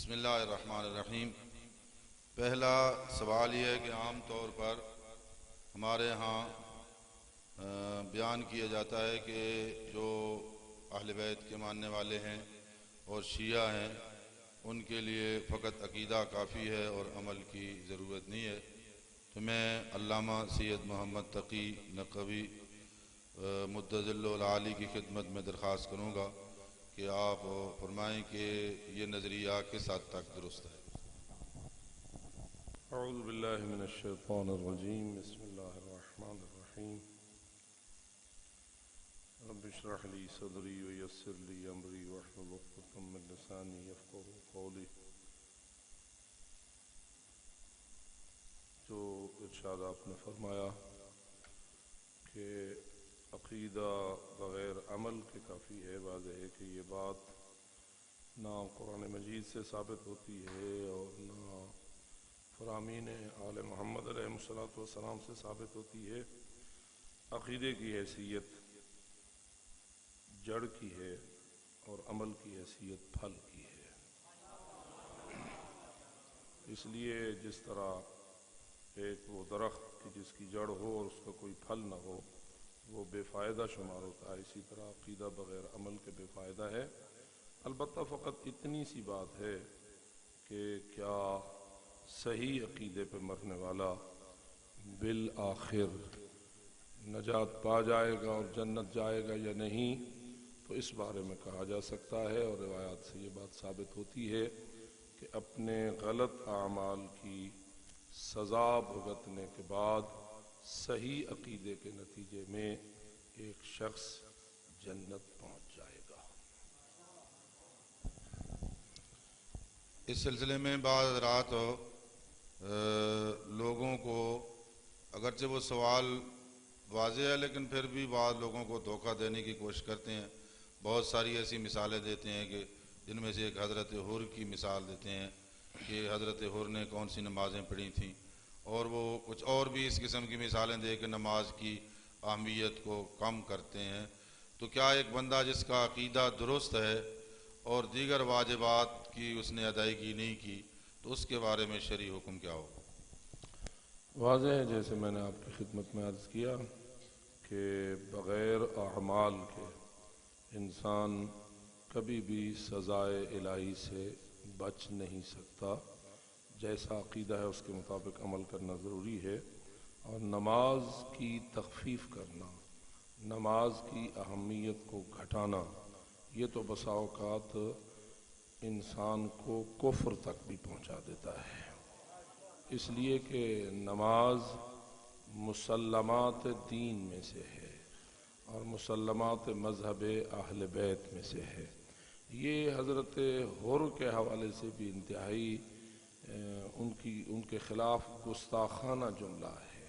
بسم اللہ الرحمن الرحیم۔ پہلا سوال یہ ہے کہ عام طور پر ہمارے ہاں بیان کیا جاتا ہے کہ جو اہل بیت کے ماننے والے ہیں اور شیعہ ہیں ان کے لیے فقط عقیدہ کافی ہے اور عمل کی ضرورت نہیں ہے۔ تو میں علامہ سید محمد تقی نقوی مدظل العالی کی خدمت میں درخواست کروں گا کہ آپ فرمائیں کہ یہ نظریہ کس حد تک درست ہے۔ اعوذ باللہ من الشیطان الرجیم، بسم اللہ الرحمن الرحیم۔ رب اشرح لی صدری ویسر لی امری واحلل عقدۃ من لسانی یفقہوا قولی۔ جو ارشاد آپ نے فرمایا کہ عقیدہ بغیر عمل کے کافی ہے، واضح ہے کہ یہ بات نہ قرآن مجید سے ثابت ہوتی ہے اور نہ فرامین آل محمد علیہ السلام سے ثابت ہوتی ہے۔ عقیدے کی حیثیت جڑ کی ہے اور عمل کی حیثیت پھل کی ہے۔ اس لیے جس طرح ایک وہ درخت کی جس کی جڑ ہو اور اس کا کوئی پھل نہ ہو وہ بے فائدہ شمار ہوتا ہے، اسی طرح عقیدہ بغیر عمل کے بے فائدہ ہے۔ البتہ فقط اتنی سی بات ہے کہ کیا صحیح عقیدے پہ مرنے والا بالآخر نجات پا جائے گا اور جنت جائے گا یا نہیں، تو اس بارے میں کہا جا سکتا ہے، اور روایات سے یہ بات ثابت ہوتی ہے کہ اپنے غلط اعمال کی سزا بھگتنے کے بعد صحیح عقیدے کے نتیجے میں ایک شخص جنت پہنچ جائے گا۔ اس سلسلے میں بعض حضرات لوگوں کو، اگرچہ وہ سوال واضح ہے لیکن پھر بھی بعض لوگوں کو دھوکہ دینے کی کوشش کرتے ہیں۔ بہت ساری ایسی مثالیں دیتے ہیں کہ جن میں سے ایک حضرت حر کی مثال دیتے ہیں کہ حضرت حر نے کون سی نمازیں پڑھی تھیں، اور وہ کچھ اور بھی اس قسم کی مثالیں دے کے نماز کی اہمیت کو کم کرتے ہیں۔ تو کیا ایک بندہ جس کا عقیدہ درست ہے اور دیگر واجبات کی اس نے ادائیگی نہیں کی تو اس کے بارے میں شرعی حکم کیا ہوگا؟ واضح ہے، جیسے میں نے آپ کی خدمت میں عرض کیا کہ بغیر اعمال کے انسان کبھی بھی سزائے الہی سے بچ نہیں سکتا۔ جیسا عقیدہ ہے اس کے مطابق عمل کرنا ضروری ہے، اور نماز کی تخفیف کرنا، نماز کی اہمیت کو گھٹانا، یہ تو بسا اوقات انسان کو کفر تک بھی پہنچا دیتا ہے۔ اس لیے کہ نماز مسلمات دین میں سے ہے اور مسلمات مذہب اہل بیت میں سے ہے۔ یہ حضرت حر کے حوالے سے بھی انتہائی ان کے خلاف گستاخانہ جملہ ہے،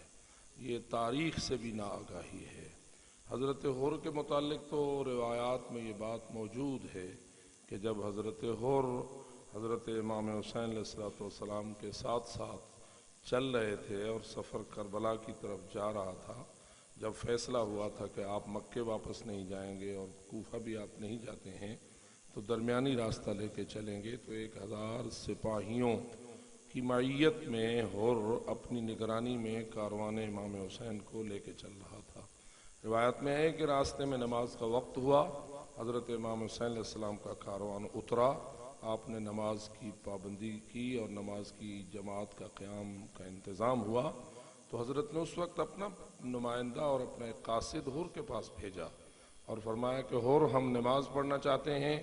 یہ تاریخ سے بھی ناآگاہی ہے۔ حضرت حر کے متعلق تو روایات میں یہ بات موجود ہے کہ جب حضرت حر حضرت امام حسین علیہ السلام کے ساتھ ساتھ چل رہے تھے اور سفر کربلا کی طرف جا رہا تھا، جب فیصلہ ہوا تھا کہ آپ مکے واپس نہیں جائیں گے اور کوفہ بھی آپ نہیں جاتے ہیں تو درمیانی راستہ لے کے چلیں گے، تو 1000 سپاہیوں کی معیت میں حر اپنی نگرانی میں کاروان امام حسین کو لے کے چل رہا تھا۔ روایت میں ہے کہ راستے میں نماز کا وقت ہوا، حضرت امام حسین علیہ السلام کا کاروان اترا، آپ نے نماز کی پابندی کی اور نماز کی جماعت کا قیام کا انتظام ہوا، تو حضرت نے اس وقت اپنا نمائندہ اور اپنا ایک قاصد حر کے پاس بھیجا اور فرمایا کہ حر، ہم نماز پڑھنا چاہتے ہیں،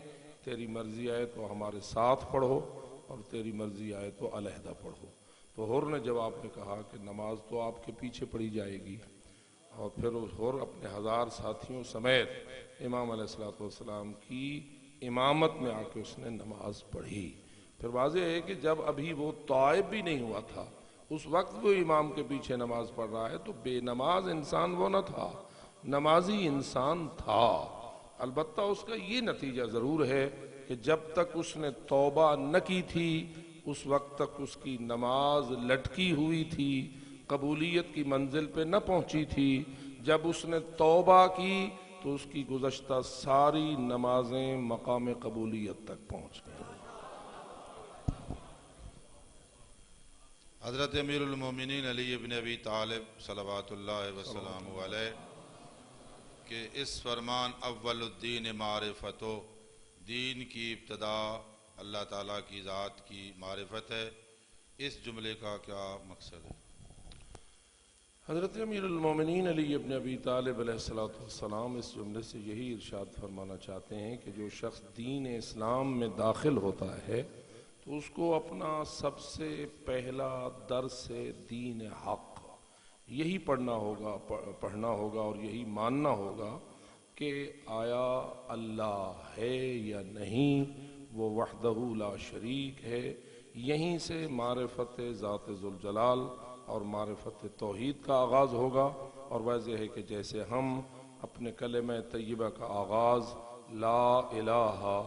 تیری مرضی آئے تو ہمارے ساتھ پڑھو اور تیری مرضی آئے تو علیحدہ پڑھو۔ تو حر نے جواب میں کہا کہ نماز تو آپ کے پیچھے پڑھی جائے گی، اور پھر حر اپنے 1000 ساتھیوں سمیت امام علیہ السلام کی امامت میں آ کے اس نے نماز پڑھی۔ پھر واضح ہے کہ جب ابھی وہ طائب بھی نہیں ہوا تھا، اس وقت وہ امام کے پیچھے نماز پڑھ رہا ہے، تو بے نماز انسان وہ نہ تھا، نمازی انسان تھا۔ البتہ اس کا یہ نتیجہ ضرور ہے کہ جب تک اس نے توبہ نہ کی تھی اس وقت تک اس کی نماز لٹکی ہوئی تھی، قبولیت کی منزل پہ نہ پہنچی تھی۔ جب اس نے توبہ کی تو اس کی گزشتہ ساری نمازیں مقام قبولیت تک پہنچ گئیں۔ حضرت امیر المومنین علی ابن ابی طالب صلوات اللہ وسلام علیہ کہ اس فرمان اول الدین معرفتو، دین کی ابتدا اللہ تعالیٰ کی ذات کی معرفت ہے، اس جملے کا کیا مقصد ہے؟ حضرت امیر المومنین علی ابن ابی طالب علیہ السلام اس جملے سے یہی ارشاد فرمانا چاہتے ہیں کہ جو شخص دین اسلام میں داخل ہوتا ہے تو اس کو اپنا سب سے پہلا درس دین حق یہی پڑھنا ہوگا اور یہی ماننا ہوگا کہ آیا اللہ ہے یا نہیں، وہ وحدہ لا شریک ہے۔ یہیں سے معرفت ذات ذوالجلال اور معرفت توحید کا آغاز ہوگا، اور واضح ہے کہ جیسے ہم اپنے کلمہ طیبہ کا آغاز لا الہ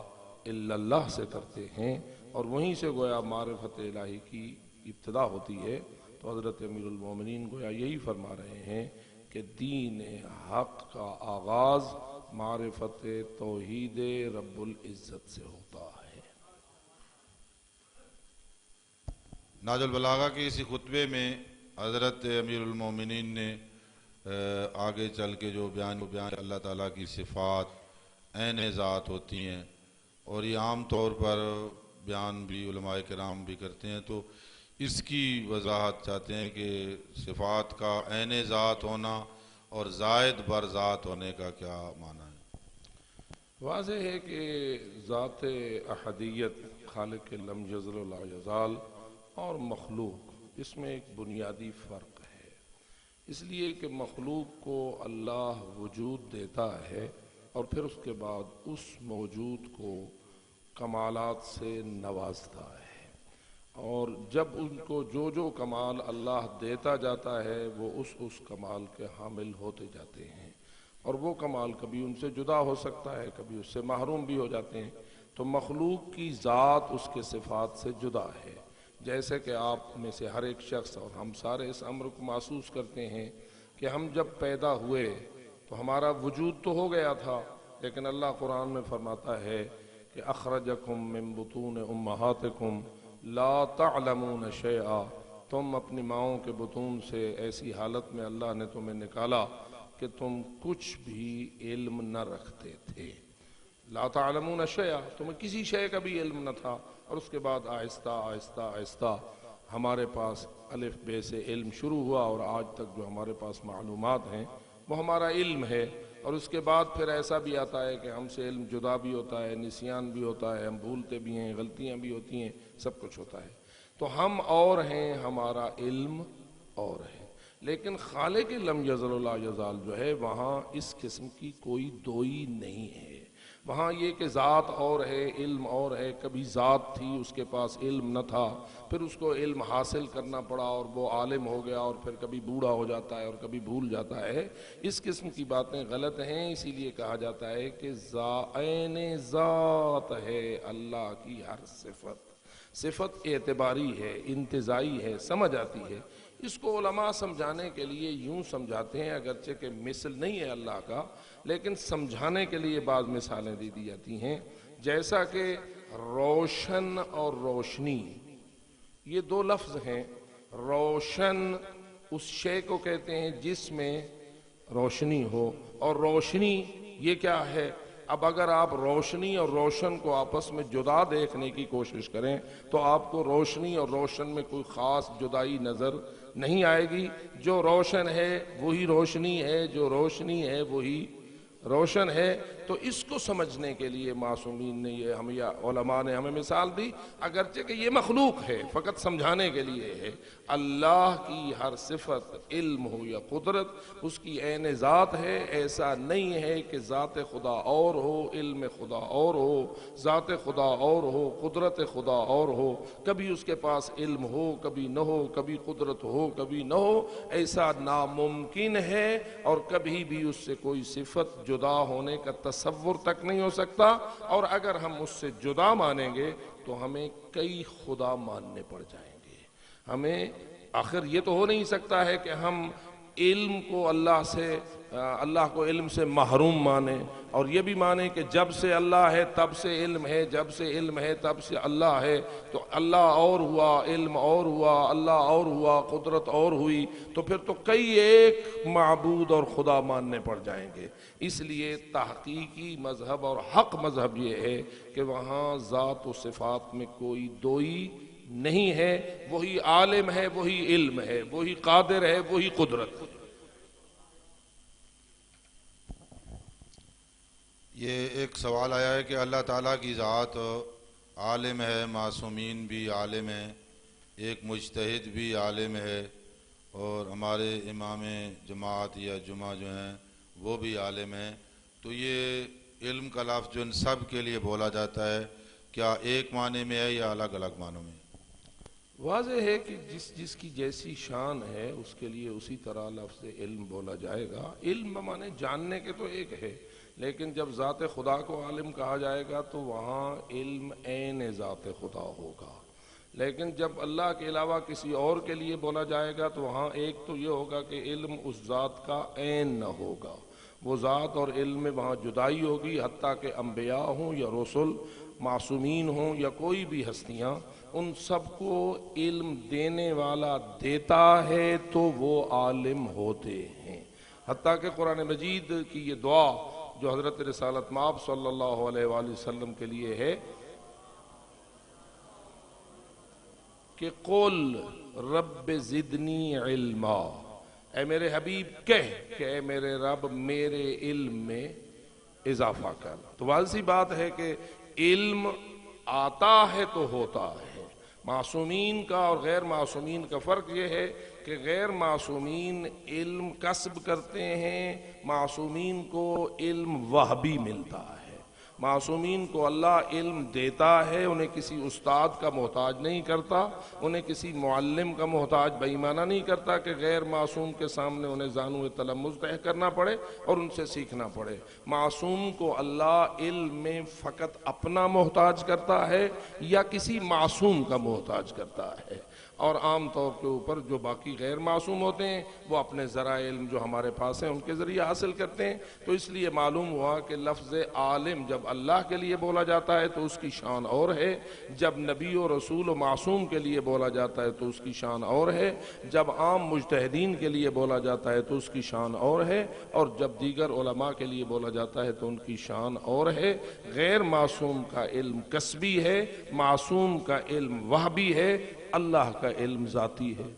الا اللہ سے کرتے ہیں اور وہیں سے گویا معرفت الہی کی ابتدا ہوتی ہے، تو حضرت امیر المومنین گویا یہی فرما رہے ہیں کہ دین حق کا آغاز معرفت توحید رب العزت سے ہوتا ہے۔ ناج البلاغہ کے اسی خطبے میں حضرت امیر المومنین نے آگے چل کے جو بیان اللہ تعالیٰ کی صفات عین ذات ہوتی ہیں، اور یہ عام طور پر بیان بھی علماء کرام بھی کرتے ہیں، تو اس کی وضاحت چاہتے ہیں کہ صفات کا عین ذات ہونا اور زائد بر ذات ہونے کا کیا معنی ہے؟ واضح ہے کہ ذات احدیت، خالق لم یزل و لا یزال، اور مخلوق، اس میں ایک بنیادی فرق ہے، اس لیے کہ مخلوق کو اللہ وجود دیتا ہے اور پھر اس کے بعد اس موجود کو کمالات سے نوازتا ہے، اور جب ان کو جو کمال اللہ دیتا جاتا ہے وہ اس کمال کے حامل ہوتے جاتے ہیں، اور وہ کمال کبھی ان سے جدا ہو سکتا ہے، کبھی اس سے محروم بھی ہو جاتے ہیں۔ تو مخلوق کی ذات اس کے صفات سے جدا ہے، جیسے کہ آپ میں سے ہر ایک شخص اور ہم سارے اس امر کو محسوس کرتے ہیں کہ ہم جب پیدا ہوئے تو ہمارا وجود تو ہو گیا تھا، لیکن اللہ قرآن میں فرماتا ہے کہ اخرجکم من بطون امہاتکم لا تعلمون شیئا، تم اپنی ماؤں کے بطون سے ایسی حالت میں اللہ نے تمہیں نکالا کہ تم کچھ بھی علم نہ رکھتے تھے۔ لا تعلمون شیئا، تمہیں کسی شے کا بھی علم نہ تھا، اور اس کے بعد آہستہ آہستہ آہستہ ہمارے پاس الف بے سے علم شروع ہوا، اور آج تک جو ہمارے پاس معلومات ہیں وہ ہمارا علم ہے۔ اور اس کے بعد پھر ایسا بھی آتا ہے کہ ہم سے علم جدا بھی ہوتا ہے، نسیان بھی ہوتا ہے، ہم بھولتے بھی ہیں، غلطیاں بھی ہوتی ہیں، سب کچھ ہوتا ہے۔ تو ہم اور ہیں، ہمارا علم اور ہے، لیکن خالق لم یزل و لا یزال جو ہے وہاں اس قسم کی کوئی دوئی نہیں ہے۔ وہاں یہ کہ ذات اور ہے، علم اور ہے، کبھی ذات تھی اس کے پاس علم نہ تھا، پھر اس کو علم حاصل کرنا پڑا اور وہ عالم ہو گیا، اور پھر کبھی بوڑھا ہو جاتا ہے اور کبھی بھول جاتا ہے۔ اس قسم کی باتیں غلط ہیں، اسی لیے کہا جاتا ہے کہ عین ذات ہے اللہ کی ہر صفت اعتباری ہے، انتزاعی ہے، سمجھ آتی ہے۔ اس کو علماء سمجھانے کے لیے یوں سمجھاتے ہیں، اگرچہ کہ مثل نہیں ہے اللہ کا، لیکن سمجھانے کے لیے بعض مثالیں دی جاتی ہیں، جیسا کہ روشن اور روشنی، یہ دو لفظ ہیں۔ روشن اس شے کو کہتے ہیں جس میں روشنی ہو، اور روشنی یہ کیا ہے؟ اب اگر آپ روشنی اور روشن کو آپس میں جدا دیکھنے کی کوشش کریں تو آپ کو روشنی اور روشن میں کوئی خاص جدائی نظر نہیں آئے گی۔ جو روشن ہے وہی روشنی ہے، جو روشنی ہے وہی روشن ہے۔ تو اس کو سمجھنے کے لیے معصومین نے علماء نے ہمیں مثال دی، اگرچہ کہ یہ مخلوق ہے، فقط سمجھانے کے لیے ہے۔ اللہ کی ہر صفت، علم ہو یا قدرت، اس کی عین ذات ہے۔ ایسا نہیں ہے کہ ذات خدا اور ہو، علم خدا اور ہو، ذات خدا اور ہو، قدرت خدا اور ہو، کبھی اس کے پاس علم ہو کبھی نہ ہو، کبھی قدرت ہو کبھی نہ ہو، ایسا ناممکن ہے، اور کبھی بھی اس سے کوئی صفت جدا ہونے کا تصور تک نہیں ہو سکتا۔ اور اگر ہم اس سے جدا مانیں گے تو ہمیں کئی خدا ماننے پڑ جائیں گے۔ ہمیں آخر یہ تو ہو نہیں سکتا ہے کہ ہم علم کو اللہ کو علم سے محروم مانے، اور یہ بھی مانے کہ جب سے اللہ ہے تب سے علم ہے، جب سے علم ہے تب سے اللہ ہے، تو اللہ اور ہوا، علم اور ہوا، اللہ اور ہوا، قدرت اور ہوئی، تو پھر تو کئی ایک معبود اور خدا ماننے پڑ جائیں گے۔ اس لیے تحقیقی مذہب اور حق مذہب یہ ہے کہ وہاں ذات و صفات میں کوئی دوئی نہیں ہے، وہی عالم ہے، وہی علم ہے، وہی قادر ہے، وہی قدرت ہے۔ یہ ایک سوال آیا ہے کہ اللہ تعالیٰ کی ذات عالم ہے، معصومین بھی عالم ہیں، ایک مجتہد بھی عالم ہے، اور ہمارے امام جماعت یا جمعہ جو ہیں وہ بھی عالم ہیں، تو یہ علم کا لفظ جو ان سب کے لیے بولا جاتا ہے کیا ایک معنی میں ہے یا الگ الگ معنوں میں؟ واضح ہے کہ جس کی جیسی شان ہے اس کے لیے اسی طرح لفظ علم بولا جائے گا۔ علم بمانے جاننے کے تو ایک ہے، لیکن جب ذات خدا کو عالم کہا جائے گا تو وہاں علم عین ذات خدا ہوگا، لیکن جب اللہ کے علاوہ کسی اور کے لیے بولا جائے گا تو وہاں ایک تو یہ ہوگا کہ علم اس ذات کا عین نہ ہوگا، وہ ذات اور علم میں وہاں جدائی ہوگی، حتیٰ کہ انبیاء ہوں یا رسل، معصومین ہوں یا کوئی بھی ہستیاں، ان سب کو علم دینے والا دیتا ہے تو وہ عالم ہوتے ہیں۔ حتیٰ کہ قرآن مجید کی یہ دعا جو حضرت رسالت مآب صلی اللہ علیہ وآلہ وسلم کے لیے ہے کہ قل رب زدنی علما، اے میرے حبیب کہہ کہ اے میرے رب میرے علم میں اضافہ کر۔ تو واضح سی بات ہے کہ علم آتا ہے تو ہوتا ہے۔ معصومین کا اور غیر معصومین کا فرق یہ ہے کہ غیر معصومین علم کسب کرتے ہیں، معصومین کو علم وہبی ملتا ہے۔ معصومین کو اللہ علم دیتا ہے، انہیں کسی استاد کا محتاج نہیں کرتا، انہیں کسی معلم کا محتاج بے ایمانہ نہیں کرتا کہ غیر معصوم کے سامنے انہیں زانو تلمذ طے کرنا پڑے اور ان سے سیکھنا پڑے۔ معصوم کو اللہ علم میں فقط اپنا محتاج کرتا ہے یا کسی معصوم کا محتاج کرتا ہے، اور عام طور کے اوپر جو باقی غیر معصوم ہوتے ہیں وہ اپنے ذرائع علم جو ہمارے پاس ہیں ان کے ذریعے حاصل کرتے ہیں۔ تو اس لیے معلوم ہوا کہ لفظ عالم جب اللہ کے لیے بولا جاتا ہے تو اس کی شان اور ہے، جب نبی و رسول و معصوم کے لیے بولا جاتا ہے تو اس کی شان اور ہے، جب عام مجتہدین کے لیے بولا جاتا ہے تو اس کی شان اور ہے، اور جب دیگر علماء کے لیے بولا جاتا ہے تو ان کی شان اور ہے۔ غیر معصوم کا علم کسبی ہے، معصوم کا علم وہبی ہے، اللہ کا علم ذاتی ہے۔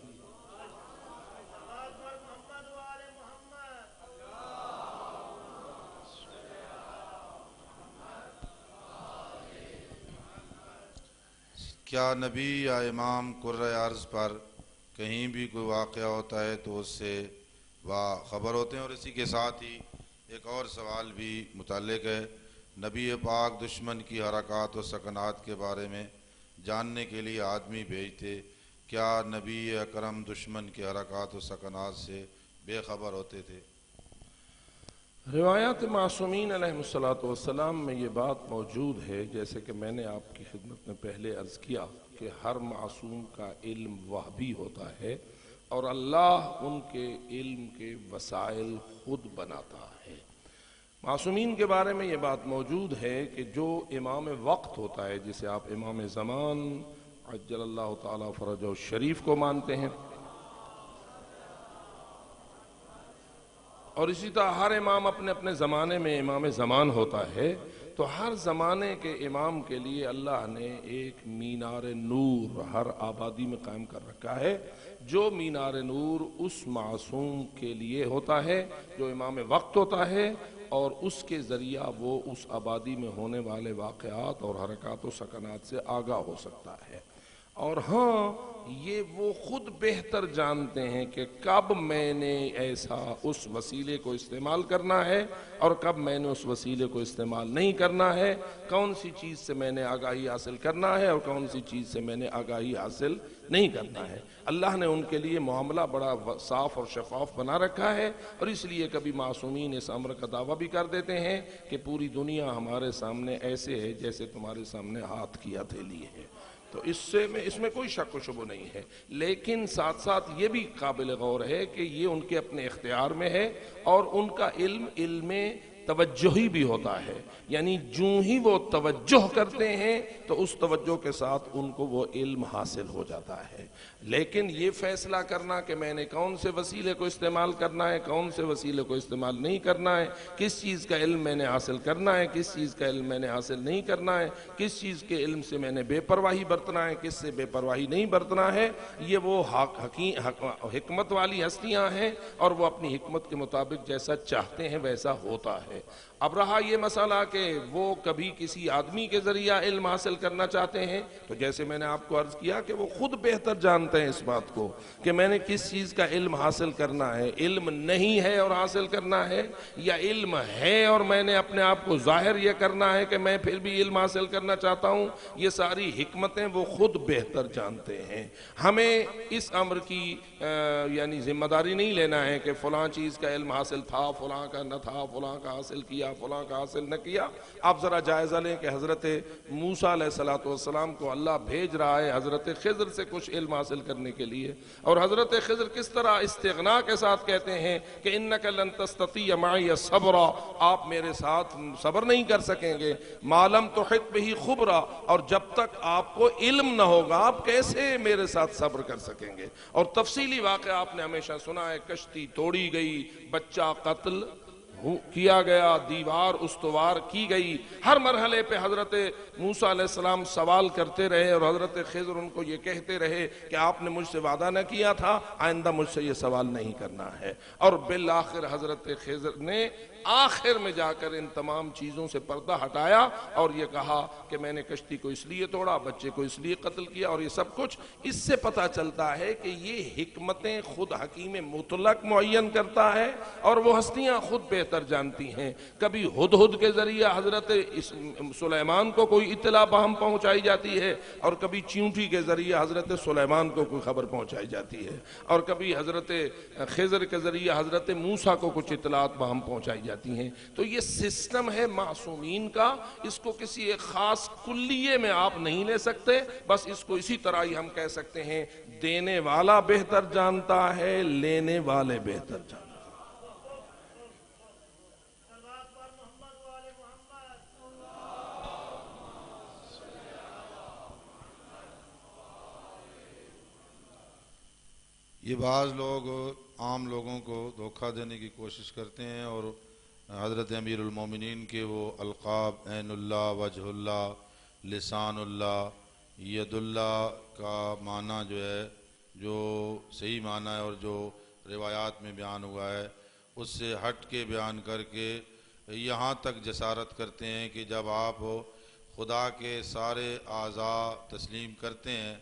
کیا نبی یا امام قرۂ ارض پر کہیں بھی کوئی واقعہ ہوتا ہے تو اس سے باخبر ہوتے ہیں؟ اور اسی کے ساتھ ہی ایک اور سوال بھی متعلق ہے، نبی پاک دشمن کی حرکات و سکنات کے بارے میں جاننے کے لیے آدمی بھیجتے، کیا نبی اکرم دشمن کے حرکات و سکنات سے بے خبر ہوتے تھے؟ روایات معصومین علیہ السلام میں یہ بات موجود ہے، جیسے کہ میں نے آپ کی خدمت میں پہلے عرض کیا کہ ہر معصوم کا علم وہبی ہوتا ہے اور اللہ ان کے علم کے وسائل خود بناتا ہے۔ معصومین کے بارے میں یہ بات موجود ہے کہ جو امام وقت ہوتا ہے، جسے آپ امام زمان عجل اللہ تعالی فرجہ الشریف کو مانتے ہیں، اور اسی طرح ہر امام اپنے اپنے زمانے میں امام زمان ہوتا ہے، تو ہر زمانے کے امام کے لیے اللہ نے ایک مینار نور ہر آبادی میں قائم کر رکھا ہے، جو مینار نور اس معصوم کے لیے ہوتا ہے جو امام وقت ہوتا ہے، اور اس کے ذریعہ وہ اس آبادی میں ہونے والے واقعات اور حرکات و سکنات سے آگاہ ہو سکتا ہے۔ اور ہاں، یہ وہ خود بہتر جانتے ہیں کہ کب میں نے ایسا اس وسیلے کو استعمال کرنا ہے اور کب میں نے اس وسیلے کو استعمال نہیں کرنا ہے، کون سی چیز سے میں نے آگاہی حاصل کرنا ہے اور کون سی چیز سے میں نے آگاہی حاصل نہیں کرنا ہے۔ اللہ نے ان کے لیے معاملہ بڑا صاف اور شفاف بنا رکھا ہے، اور اس لیے کبھی معصومین اس امر کا دعویٰ بھی کر دیتے ہیں کہ پوری دنیا ہمارے سامنے ایسے ہے جیسے تمہارے سامنے ہاتھ کی ہتھیلی ہے۔ تو اس میں کوئی شک و شبہ نہیں ہے، لیکن ساتھ ساتھ یہ بھی قابل غور ہے کہ یہ ان کے اپنے اختیار میں ہے، اور ان کا علم توجہی بھی ہوتا ہے، یعنی جوں ہی وہ توجہ کرتے ہیں تو اس توجہ کے ساتھ ان کو وہ علم حاصل ہو جاتا ہے۔ لیکن یہ فیصلہ کرنا کہ میں نے کون سے وسیلے کو استعمال کرنا ہے، کون سے وسیلے کو استعمال نہیں کرنا ہے، کس چیز کا علم میں نے حاصل کرنا ہے، کس چیز کا علم میں نے حاصل نہیں کرنا ہے، کس چیز کے علم سے میں نے بے پرواہی برتنا ہے، کس سے بے پرواہی نہیں برتنا ہے، یہ وہ حکمت والی ہستیاں ہیں، اور وہ اپنی حکمت کے مطابق جیسا چاہتے ہیں ویسا ہوتا ہے۔ اب رہا یہ مسئلہ کہ وہ کبھی کسی آدمی کے ذریعہ علم حاصل کرنا چاہتے ہیں، تو جیسے میں نے آپ کو عرض کیا کہ وہ خود بہتر جانتے ہیں اس بات کو کہ میں نے کس چیز کا علم حاصل کرنا ہے، علم نہیں ہے اور حاصل کرنا ہے، یا علم ہے اور میں نے اپنے آپ کو ظاہر یہ کرنا ہے کہ میں پھر بھی علم حاصل کرنا چاہتا ہوں۔ یہ ساری حکمتیں وہ خود بہتر جانتے ہیں۔ ہمیں اس امر کی یعنی ذمہ داری نہیں لینا ہے کہ فلاں چیز کا علم حاصل تھا، فلاں کا نہ تھا، فلاں کا حاصل کیا، فلاں کا حاصل نہ کیا۔ آپ ذرا جائزہ لیں کہ حضرت موسیٰ علیہ السلام کو اللہ بھیج رہا ہے حضرت خضر سے کچھ علم حاصل کرنے کے لیے، اور حضرت خضر کس طرح استغنا کے ساتھ کہتے ہیں کہ انک لن تستطیع معی صبرا، آپ میرے ساتھ صبر نہیں کر سکیں گے، ما لم تحط بہ خبرا، اور جب تک آپ کو علم نہ ہوگا آپ کیسے میرے ساتھ صبر کر سکیں گے۔ اور تفصیلی واقعہ آپ نے ہمیشہ سنا ہے، کشتی توڑی گئی، بچہ قتل کیا گیا، دیوار استوار کی گئی، ہر مرحلے پہ حضرت موسیٰ علیہ السلام سوال کرتے رہے، اور حضرت خضر ان کو یہ کہتے رہے کہ آپ نے مجھ سے وعدہ نہ کیا تھا، آئندہ مجھ سے یہ سوال نہیں کرنا ہے۔ اور بالآخر حضرت خضر نے آخر میں جا کر ان تمام چیزوں سے پردہ ہٹایا اور یہ کہا کہ میں نے کشتی کو اس لیے توڑا، بچے کو اس لیے قتل کیا، اور یہ سب کچھ اس سے پتہ چلتا ہے کہ یہ حکمتیں خود حکیم مطلق معین کرتا ہے، اور وہ ہستیاں خود بہتر جانتی ہیں۔ کبھی ہدہد کے ذریعہ حضرت سلیمان کو کوئی اطلاع باہم پہنچائی جاتی ہے، اور کبھی چیونٹی کے ذریعہ حضرت سلیمان کو کوئی خبر پہنچائی جاتی ہے، اور کبھی حضرت خضر کے ذریعہ حضرت موسیٰ کو کچھ اطلاعات باہم پہنچائی جاتی ہیں۔ تو یہ سسٹم ہے معصومین کا، اس کو کسی ایک خاص کلیے میں آپ نہیں لے سکتے، بس اس کو اسی طرح ہی ہم کہہ سکتے ہیں دینے والا بہتر جانتا ہے، لینے والے بہتر جانتے ہیں۔ یہ بعض لوگ عام لوگوں کو دھوکہ دینے کی کوشش کرتے ہیں، اور حضرت امیر المومنین کے وہ القاب عین اللہ، وجہ اللہ، لسان اللہ، ید اللہ کا معنی جو ہے، جو صحیح معنی ہے اور جو روایات میں بیان ہوا ہے اس سے ہٹ کے بیان کر کے یہاں تک جسارت کرتے ہیں کہ جب آپ خدا کے سارے اعضاء تسلیم کرتے ہیں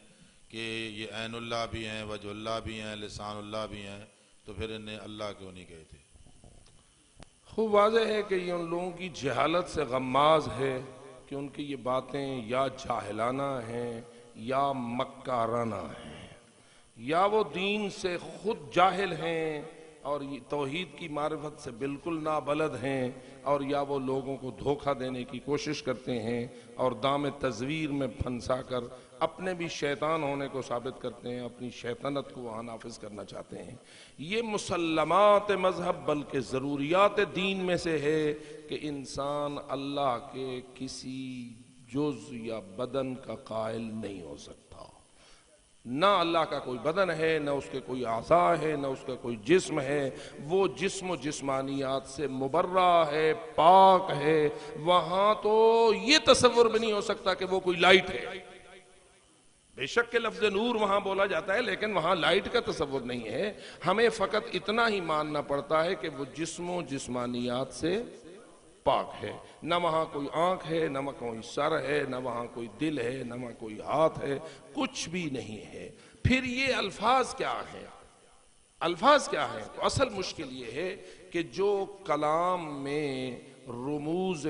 کہ یہ عین اللہ بھی ہیں، وجہ اللہ بھی ہیں، لسان اللہ بھی ہیں، تو پھر انہیں اللہ کیوں نہیں کہتے؟ خوب واضح ہے کہ یہ ان لوگوں کی جہالت سے غماز ہے کہ ان کی یہ باتیں یا جاہلانہ ہیں یا مکارانہ ہیں، یا وہ دین سے خود جاہل ہیں اور توحید کی معرفت سے بالکل نابلد ہیں، اور یا وہ لوگوں کو دھوکہ دینے کی کوشش کرتے ہیں اور دام تزویر میں پھنسا کر اپنے بھی شیطان ہونے کو ثابت کرتے ہیں، اپنی شیطنت کو وہاں نافذ کرنا چاہتے ہیں۔ یہ مسلمات مذہب بلکہ ضروریات دین میں سے ہے کہ انسان اللہ کے کسی جز یا بدن کا قائل نہیں ہو سکتا۔ نہ اللہ کا کوئی بدن ہے، نہ اس کے کوئی اعضاء ہے، نہ اس کا کوئی جسم ہے، وہ جسم و جسمانیات سے مبرہ ہے، پاک ہے۔ وہاں تو یہ تصور بھی نہیں ہو سکتا کہ وہ کوئی لائٹ ہے۔ بے شک کہ لفظ نور وہاں بولا جاتا ہے، لیکن وہاں لائٹ کا تصور نہیں ہے۔ ہمیں فقط اتنا ہی ماننا پڑتا ہے کہ وہ جسم و جسمانیات سے پاک ہے، نہ وہاں کوئی آنکھ ہے، نہ وہاں کوئی سر ہے، نہ وہاں کوئی دل ہے، نہ وہاں کوئی ہاتھ ہے، کچھ بھی نہیں ہے۔ پھر یہ الفاظ کیا ہیں؟ الفاظ کیا ہیں؟ تو اصل مشکل یہ ہے کہ جو کلام میں رموز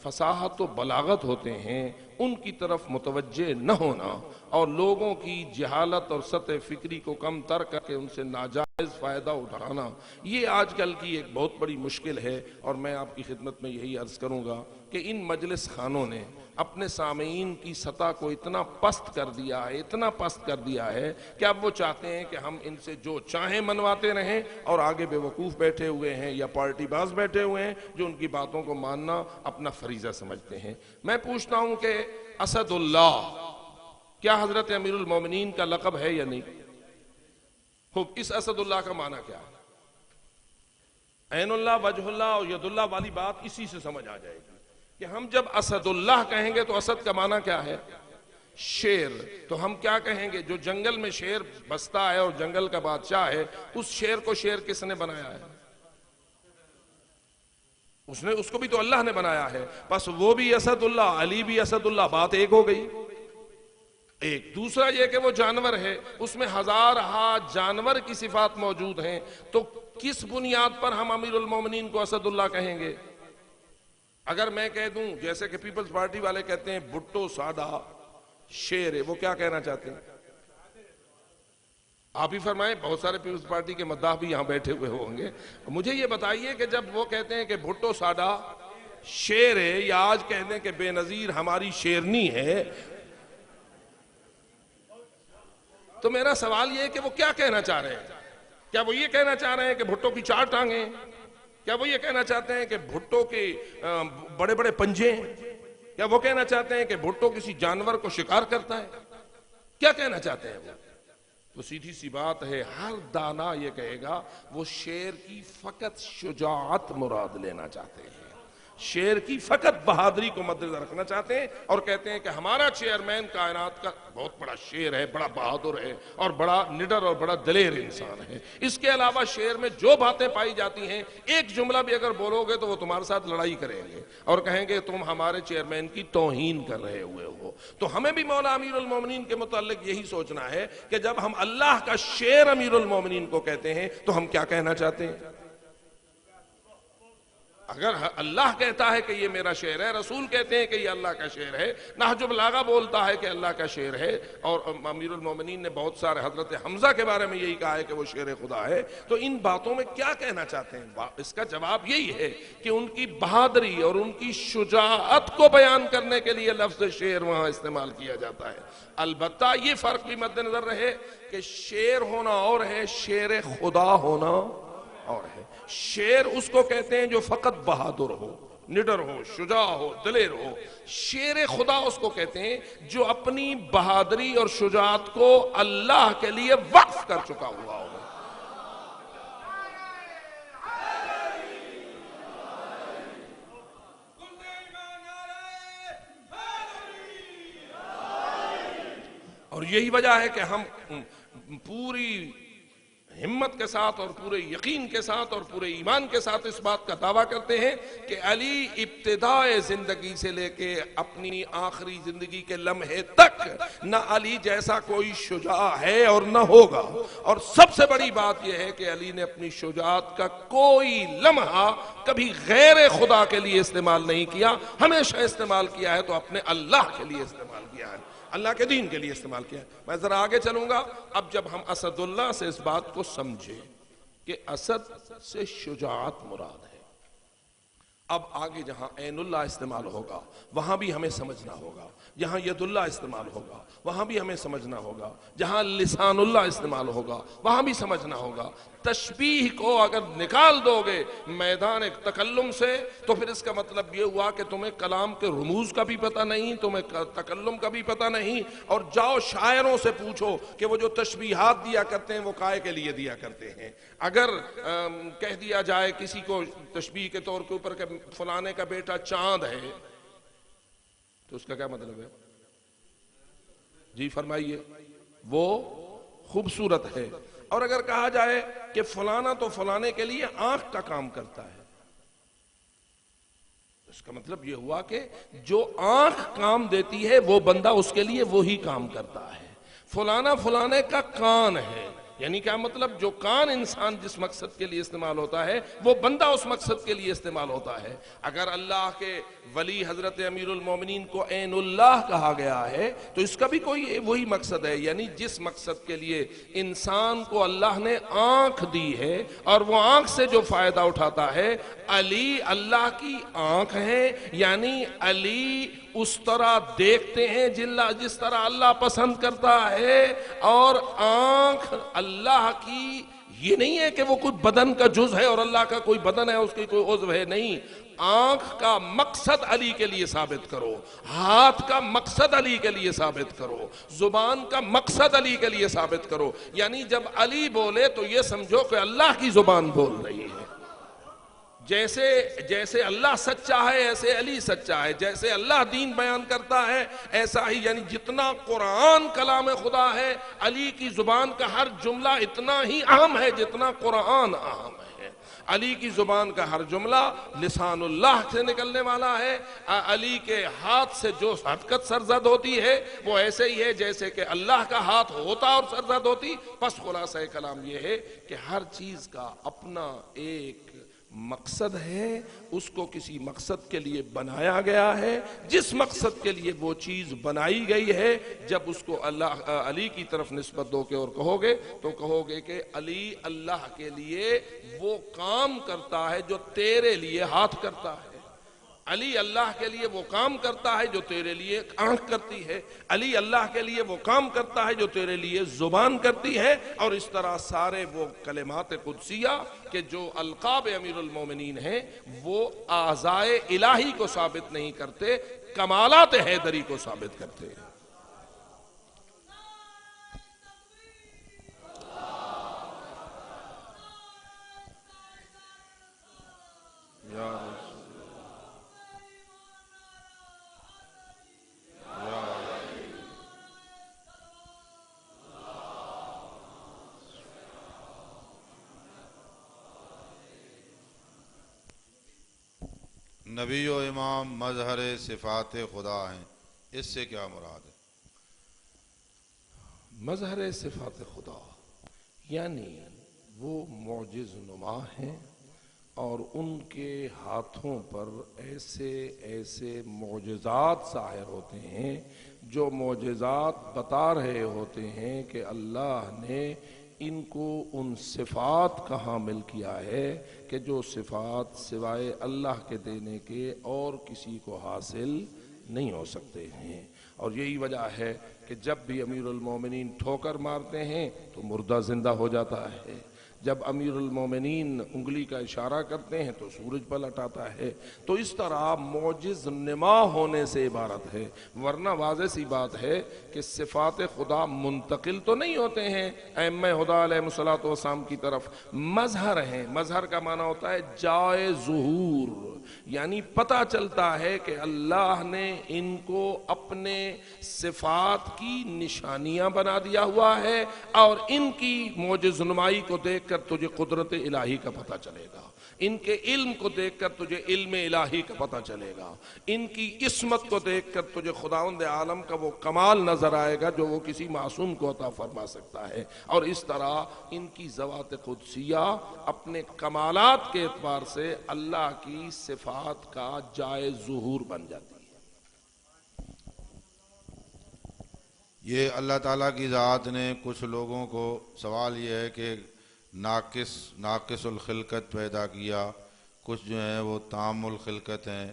فصاحت و بلاغت ہوتے ہیں ان کی طرف متوجہ نہ ہونا، اور لوگوں کی جہالت اور سطح فکری کو کم تر کر کے ان سے ناجائز فائدہ اٹھانا یہ آج کل کی ایک بہت بڑی مشکل ہے، اور میں آپ کی خدمت میں یہی عرض کروں گا کہ ان مجلس خانوں نے اپنے سامعین کی سطح کو اتنا پست کر دیا ہے، اتنا پست کر دیا ہے کہ اب وہ چاہتے ہیں کہ ہم ان سے جو چاہیں منواتے رہیں، اور آگے بے وقوف بیٹھے ہوئے ہیں یا پارٹی باز بیٹھے ہوئے ہیں جو ان کی باتوں کو ماننا اپنا فریضہ سمجھتے ہیں۔ میں پوچھتا ہوں کہ اسد اللہ کیا حضرت امیر المومنین کا لقب ہے یا نہیں؟ اس اسد اللہ کا معنی کیا ہے؟ عین اللہ، وجہ اللہ اور ید اللہ والی بات اسی سے سمجھ آ جائے گی کہ ہم جب اسد اللہ کہیں گے تو اسد کا معنی کیا ہے؟ شیر۔ تو ہم کیا کہیں گے؟ جو جنگل میں شیر بستا ہے اور جنگل کا بادشاہ ہے، اس شیر کو شیر کس نے بنایا ہے؟ اس کو بھی تو اللہ نے بنایا ہے۔ بس وہ بھی اسد اللہ، علی بھی اسد اللہ، بات ایک ہو گئی۔ ایک دوسرا یہ کہ وہ جانور ہے، اس میں ہزار جانور کی صفات موجود ہیں، تو کس بنیاد پر ہم امیر المومنین کو اسد اللہ کہیں گے؟ اگر میں کہہ دوں جیسے کہ پیپلز پارٹی والے کہتے ہیں بھٹو سادہ شیر ہے، وہ کیا کہنا چاہتے ہیں؟ آپ ہی فرمائیں، بہت سارے پیپلز پارٹی کے مداح بھی یہاں بیٹھے ہوئے ہوں گے، مجھے یہ بتائیے کہ جب وہ کہتے ہیں کہ بھٹو سادہ شیر ہے، یا آج کہہ دیں کہ بے نظیر ہماری شیرنی ہے، تو میرا سوال یہ ہے کہ وہ کیا کہنا چاہ رہے ہیں؟ کیا وہ یہ کہنا چاہ رہے ہیں کہ بھٹو کی 4 ٹانگیں؟ کیا وہ یہ کہنا چاہتے ہیں کہ بھٹو کے بڑے بڑے پنجے ہیں؟ کیا وہ کہنا چاہتے ہیں کہ بھٹو کسی جانور کو شکار کرتا ہے؟ کیا کہنا چاہتے ہیں وہ؟ تو سیدھی سی بات ہے، ہر دانا یہ کہے گا وہ شیر کی فقط شجاعت مراد لینا چاہتے ہیں، شیر کی فقط بہادری کو مد نظر رکھنا چاہتے ہیں، اور کہتے ہیں کہ ہمارا چیئرمین کائنات کا بہت بڑا شیر ہے، بڑا بہادر ہے، اور بڑا نڈر اور بڑا دلیر انسان ہے۔ اس کے علاوہ شیر میں جو باتیں پائی جاتی ہیں، ایک جملہ بھی اگر بولو گے تو وہ تمہارے ساتھ لڑائی کریں گے اور کہیں گے تم ہمارے چیئرمین کی توہین کر رہے ہوئے ہو۔ تو ہمیں بھی مولا امیر المومنین کے متعلق یہی سوچنا ہے کہ جب ہم اللہ کا شیر امیر المومنین کو کہتے ہیں تو ہم کیا کہنا چاہتے ہیں؟ اگر اللہ کہتا ہے کہ یہ میرا شعر ہے، رسول کہتے ہیں کہ یہ اللہ کا شعر ہے، نہج البلاغہ بولتا ہے کہ اللہ کا شعر ہے، اور امیر المومنین نے بہت سارے حضرت حمزہ کے بارے میں یہی کہا ہے کہ وہ شعر خدا ہے، تو ان باتوں میں کیا کہنا چاہتے ہیں؟ اس کا جواب یہی ہے کہ ان کی بہادری اور ان کی شجاعت کو بیان کرنے کے لیے لفظ شعر وہاں استعمال کیا جاتا ہے۔ البتہ یہ فرق بھی مد نظر رہے کہ شعر ہونا اور ہے، شعر خدا ہونا اور ہے۔ شیر اس کو کہتے ہیں جو فقط بہادر ہو، نڈر ہو، شجاع ہو، دلیر ہو۔ شیر خدا اس کو کہتے ہیں جو اپنی بہادری اور شجاعت کو اللہ کے لیے وقف کر چکا ہوا ہو۔ اور یہی وجہ ہے کہ ہم پوری ہمت کے ساتھ اور پورے یقین کے ساتھ اور پورے ایمان کے ساتھ اس بات کا دعویٰ کرتے ہیں کہ علی ابتدائے زندگی سے لے کے اپنی آخری زندگی کے لمحے تک نہ علی جیسا کوئی شجاع ہے اور نہ ہوگا، اور سب سے بڑی بات یہ ہے کہ علی نے اپنی شجاعت کا کوئی لمحہ کبھی غیر خدا کے لیے استعمال نہیں کیا، ہمیشہ استعمال کیا ہے تو اپنے اللہ کے لیے استعمال کیا ہے، اللہ کے دین کے لیے استعمال کیا ہے۔ میں ذرا آگے چلوں گا۔ اب جب ہم اسد اللہ سے اس بات کو سمجھے کہ اسد سے شجاعت مراد ہے، اب آگے جہاں عین اللہ استعمال ہوگا وہاں بھی ہمیں سمجھنا ہوگا، جہاں ید اللہ استعمال ہوگا وہاں بھی ہمیں سمجھنا ہوگا، جہاں لسان اللہ استعمال ہوگا وہاں بھی سمجھنا ہوگا۔ تشبیہ کو اگر نکال دو گے میدان ایک تکلم سے تو پھر اس کا مطلب یہ ہوا کہ تمہیں کلام کے رموز کا بھی پتہ نہیں، تمہیں تکلم کا بھی پتہ نہیں، اور جاؤ شاعروں سے پوچھو کہ وہ جو تشبیہات دیا کرتے ہیں وہ کائے کے لیے دیا کرتے ہیں۔ اگر کہہ دیا جائے کسی کو تشبیہ کے طور کے اوپر کہ فلانے کا بیٹا چاند ہے تو اس کا کیا مطلب ہے؟ جی فرمائیے، وہ خوبصورت ہے۔ اور اگر کہا جائے کہ فلانا تو فلانے کے لیے آنکھ کا کام کرتا ہے، اس کا مطلب یہ ہوا کہ جو آنکھ کام دیتی ہے وہ بندہ اس کے لیے وہی کام کرتا ہے۔ فلانا فلانے کا کان ہے، یعنی کیا مطلب؟ جو کان انسان جس مقصد کے لیے استعمال ہوتا ہے وہ بندہ اس مقصد کے لیے استعمال ہوتا ہے۔ اگر اللہ کے ولی حضرت امیر المومنین کو عین اللہ کہا گیا ہے تو اس کا بھی کوئی وہی مقصد ہے، یعنی جس مقصد کے لیے انسان کو اللہ نے آنکھ دی ہے اور وہ آنکھ سے جو فائدہ اٹھاتا ہے، علی اللہ کی آنکھ ہے، یعنی علی اس طرح دیکھتے ہیں جس طرح اللہ پسند کرتا ہے، اور آنکھ اللہ کی یہ نہیں ہے کہ وہ کوئی بدن کا جز ہے اور اللہ کا کوئی بدن ہے، اس کی کوئی عضو ہے، نہیں۔ آنکھ کا مقصد علی کے لیے ثابت کرو، ہاتھ کا مقصد علی کے لیے ثابت کرو، زبان کا مقصد علی کے لیے ثابت کرو، یعنی جب علی بولے تو یہ سمجھو کہ اللہ کی زبان بول رہی ہے۔ جیسے اللہ سچا ہے ایسے علی سچا ہے، جیسے اللہ دین بیان کرتا ہے ایسا ہی، یعنی جتنا قرآن کلام خدا ہے، علی کی زبان کا ہر جملہ اتنا ہی اہم ہے جتنا قرآن اہم ہے۔ علی کی زبان کا ہر جملہ لسان اللہ سے نکلنے والا ہے۔ علی کے ہاتھ سے جو حرکت سرزد ہوتی ہے وہ ایسے ہی ہے جیسے کہ اللہ کا ہاتھ ہوتا اور سرزد ہوتی۔ پس خلاصہ کلام یہ ہے کہ ہر چیز کا اپنا ایک مقصد ہے، اس کو کسی مقصد کے لیے بنایا گیا ہے، جس مقصد کے لیے وہ چیز بنائی گئی ہے، جب اس کو علی کی طرف نسبت دو کے اور کہو گے تو کہو گے کہ علی اللہ کے لیے وہ کام کرتا ہے جو تیرے لیے ہاتھ کرتا ہے، علی اللہ کے لیے وہ کام کرتا ہے جو تیرے لیے آنکھ کرتی ہے، علی اللہ کے لیے وہ کام کرتا ہے جو تیرے لیے زبان کرتی ہے، اور اس طرح سارے وہ کلمات قدسیہ کہ جو القاب امیر المومنین ہیں وہ اعضائے الہی کو ثابت نہیں کرتے، کمالات حیدری کو ثابت کرتے ہیں۔ نبی و امام مظہر صفات خدا ہیں، اس سے کیا مراد ہے؟ مظہر صفات خدا یعنی وہ معجز نما ہیں، اور ان کے ہاتھوں پر ایسے ایسے معجزات ظاہر ہوتے ہیں جو معجزات بتا رہے ہوتے ہیں کہ اللہ نے ان کو ان صفات کا حامل کیا ہے کہ جو صفات سوائے اللہ کے دینے کے اور کسی کو حاصل نہیں ہو سکتے ہیں۔ اور یہی وجہ ہے کہ جب بھی امیر المومنین ٹھوکر مارتے ہیں تو مردہ زندہ ہو جاتا ہے، جب امیر المومنین انگلی کا اشارہ کرتے ہیں تو سورج پلٹ آتا ہے۔ تو اس طرح معجز نما ہونے سے عبارت ہے، ورنہ واضح سی بات ہے کہ صفات خدا منتقل تو نہیں ہوتے ہیں ائمہ خدا علیہ الصلوۃ والسلام کی طرف، مظہر ہیں۔ مظہر کا معنی ہوتا ہے جائے ظہور، یعنی پتہ چلتا ہے کہ اللہ نے ان کو اپنے صفات کی نشانیاں بنا دیا ہوا ہے، اور ان کی معجز نمائی کو دیکھ کر تجھے قدرت الہی کا پتہ چلے گا، ان کے علم کو دیکھ کر تجھے علم الہی کا پتہ چلے گا، ان کی عصمت کو دیکھ کر تجھے خداوند عالم کا وہ کمال نظر آئے گا جو وہ کسی معصوم کو عطا فرما سکتا ہے۔ اور اس طرح ان کی ذوات قدسیہ اپنے کمالات کے اعتبار سے اللہ کی صفات کا جائے ظہور بن جاتی ہے۔ یہ اللہ تعالیٰ کی ذات نے کچھ لوگوں کو سوال یہ ہے کہ ناقص الخلقت پیدا کیا، کچھ جو ہیں وہ تام الخلقت ہیں،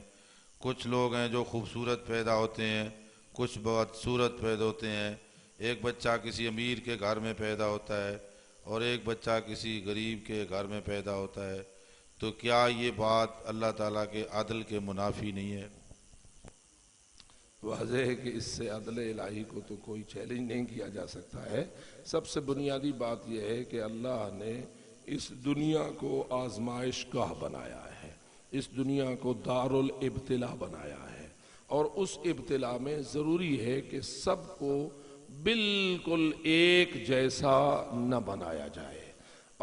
کچھ لوگ ہیں جو خوبصورت پیدا ہوتے ہیں، کچھ بدصورت پیدا ہوتے ہیں، ایک بچہ کسی امیر کے گھر میں پیدا ہوتا ہے اور ایک بچہ کسی غریب کے گھر میں پیدا ہوتا ہے، تو کیا یہ بات اللہ تعالیٰ کے عدل کے منافی نہیں ہے؟ واضح ہے کہ اس سے عدل الہی کو تو کوئی چیلنج نہیں کیا جا سکتا ہے۔ سب سے بنیادی بات یہ ہے کہ اللہ نے اس دنیا کو آزمائش گاہ بنایا ہے، اس دنیا کو دار الابتلا بنایا ہے، اور اس ابتلا میں ضروری ہے کہ سب کو بالکل ایک جیسا نہ بنایا جائے،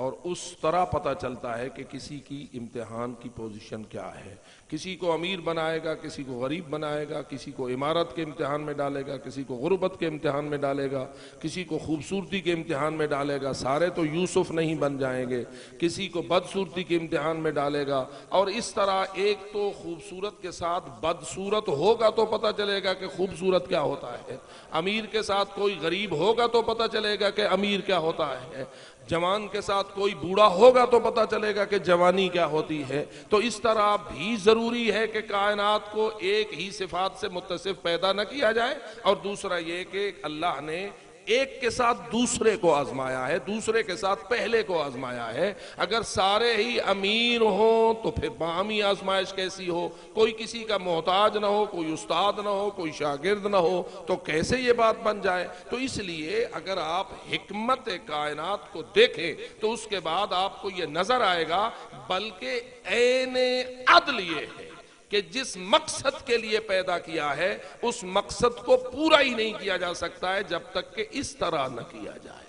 اور اس طرح پتہ چلتا ہے کہ کسی کی امتحان کی پوزیشن کیا ہے. کسی کو امیر بنائے گا, کسی کو غریب بنائے گا, کسی کو عمارت کے امتحان میں ڈالے گا, کسی کو غربت کے امتحان میں ڈالے گا, کسی کو خوبصورتی کے امتحان میں ڈالے گا. سارے تو یوسف نہیں بن جائیں گے. کسی کو بدصورتی کے امتحان میں ڈالے گا. اور اس طرح ایک تو خوبصورت کے ساتھ بدصورت ہوگا تو پتہ چلے گا کہ خوبصورت کیا ہوتا ہے. امیر کے ساتھ کوئی غریب ہوگا تو پتہ چلے گا کہ امیر کیا ہوتا ہے. جوان کے ساتھ کوئی بوڑھا ہوگا تو پتہ چلے گا کہ جوانی کیا ہوتی ہے. تو اس طرح بھی ضروری ہے کہ کائنات کو ایک ہی صفات سے متصف پیدا نہ کیا جائے. اور دوسرا یہ کہ اللہ نے ایک کے ساتھ دوسرے کو آزمایا ہے, دوسرے کے ساتھ پہلے کو آزمایا ہے. اگر سارے ہی امیر ہوں تو پھر باہمی آزمائش کیسی ہو؟ کوئی کسی کا محتاج نہ ہو, کوئی استاد نہ ہو, کوئی شاگرد نہ ہو, تو کیسے یہ بات بن جائے؟ تو اس لیے اگر آپ حکمت کائنات کو دیکھیں تو اس کے بعد آپ کو یہ نظر آئے گا بلکہ عین عدل یہ ہے کہ جس مقصد کے لیے پیدا کیا ہے اس مقصد کو پورا ہی نہیں کیا جا سکتا ہے جب تک کہ اس طرح نہ کیا جائے.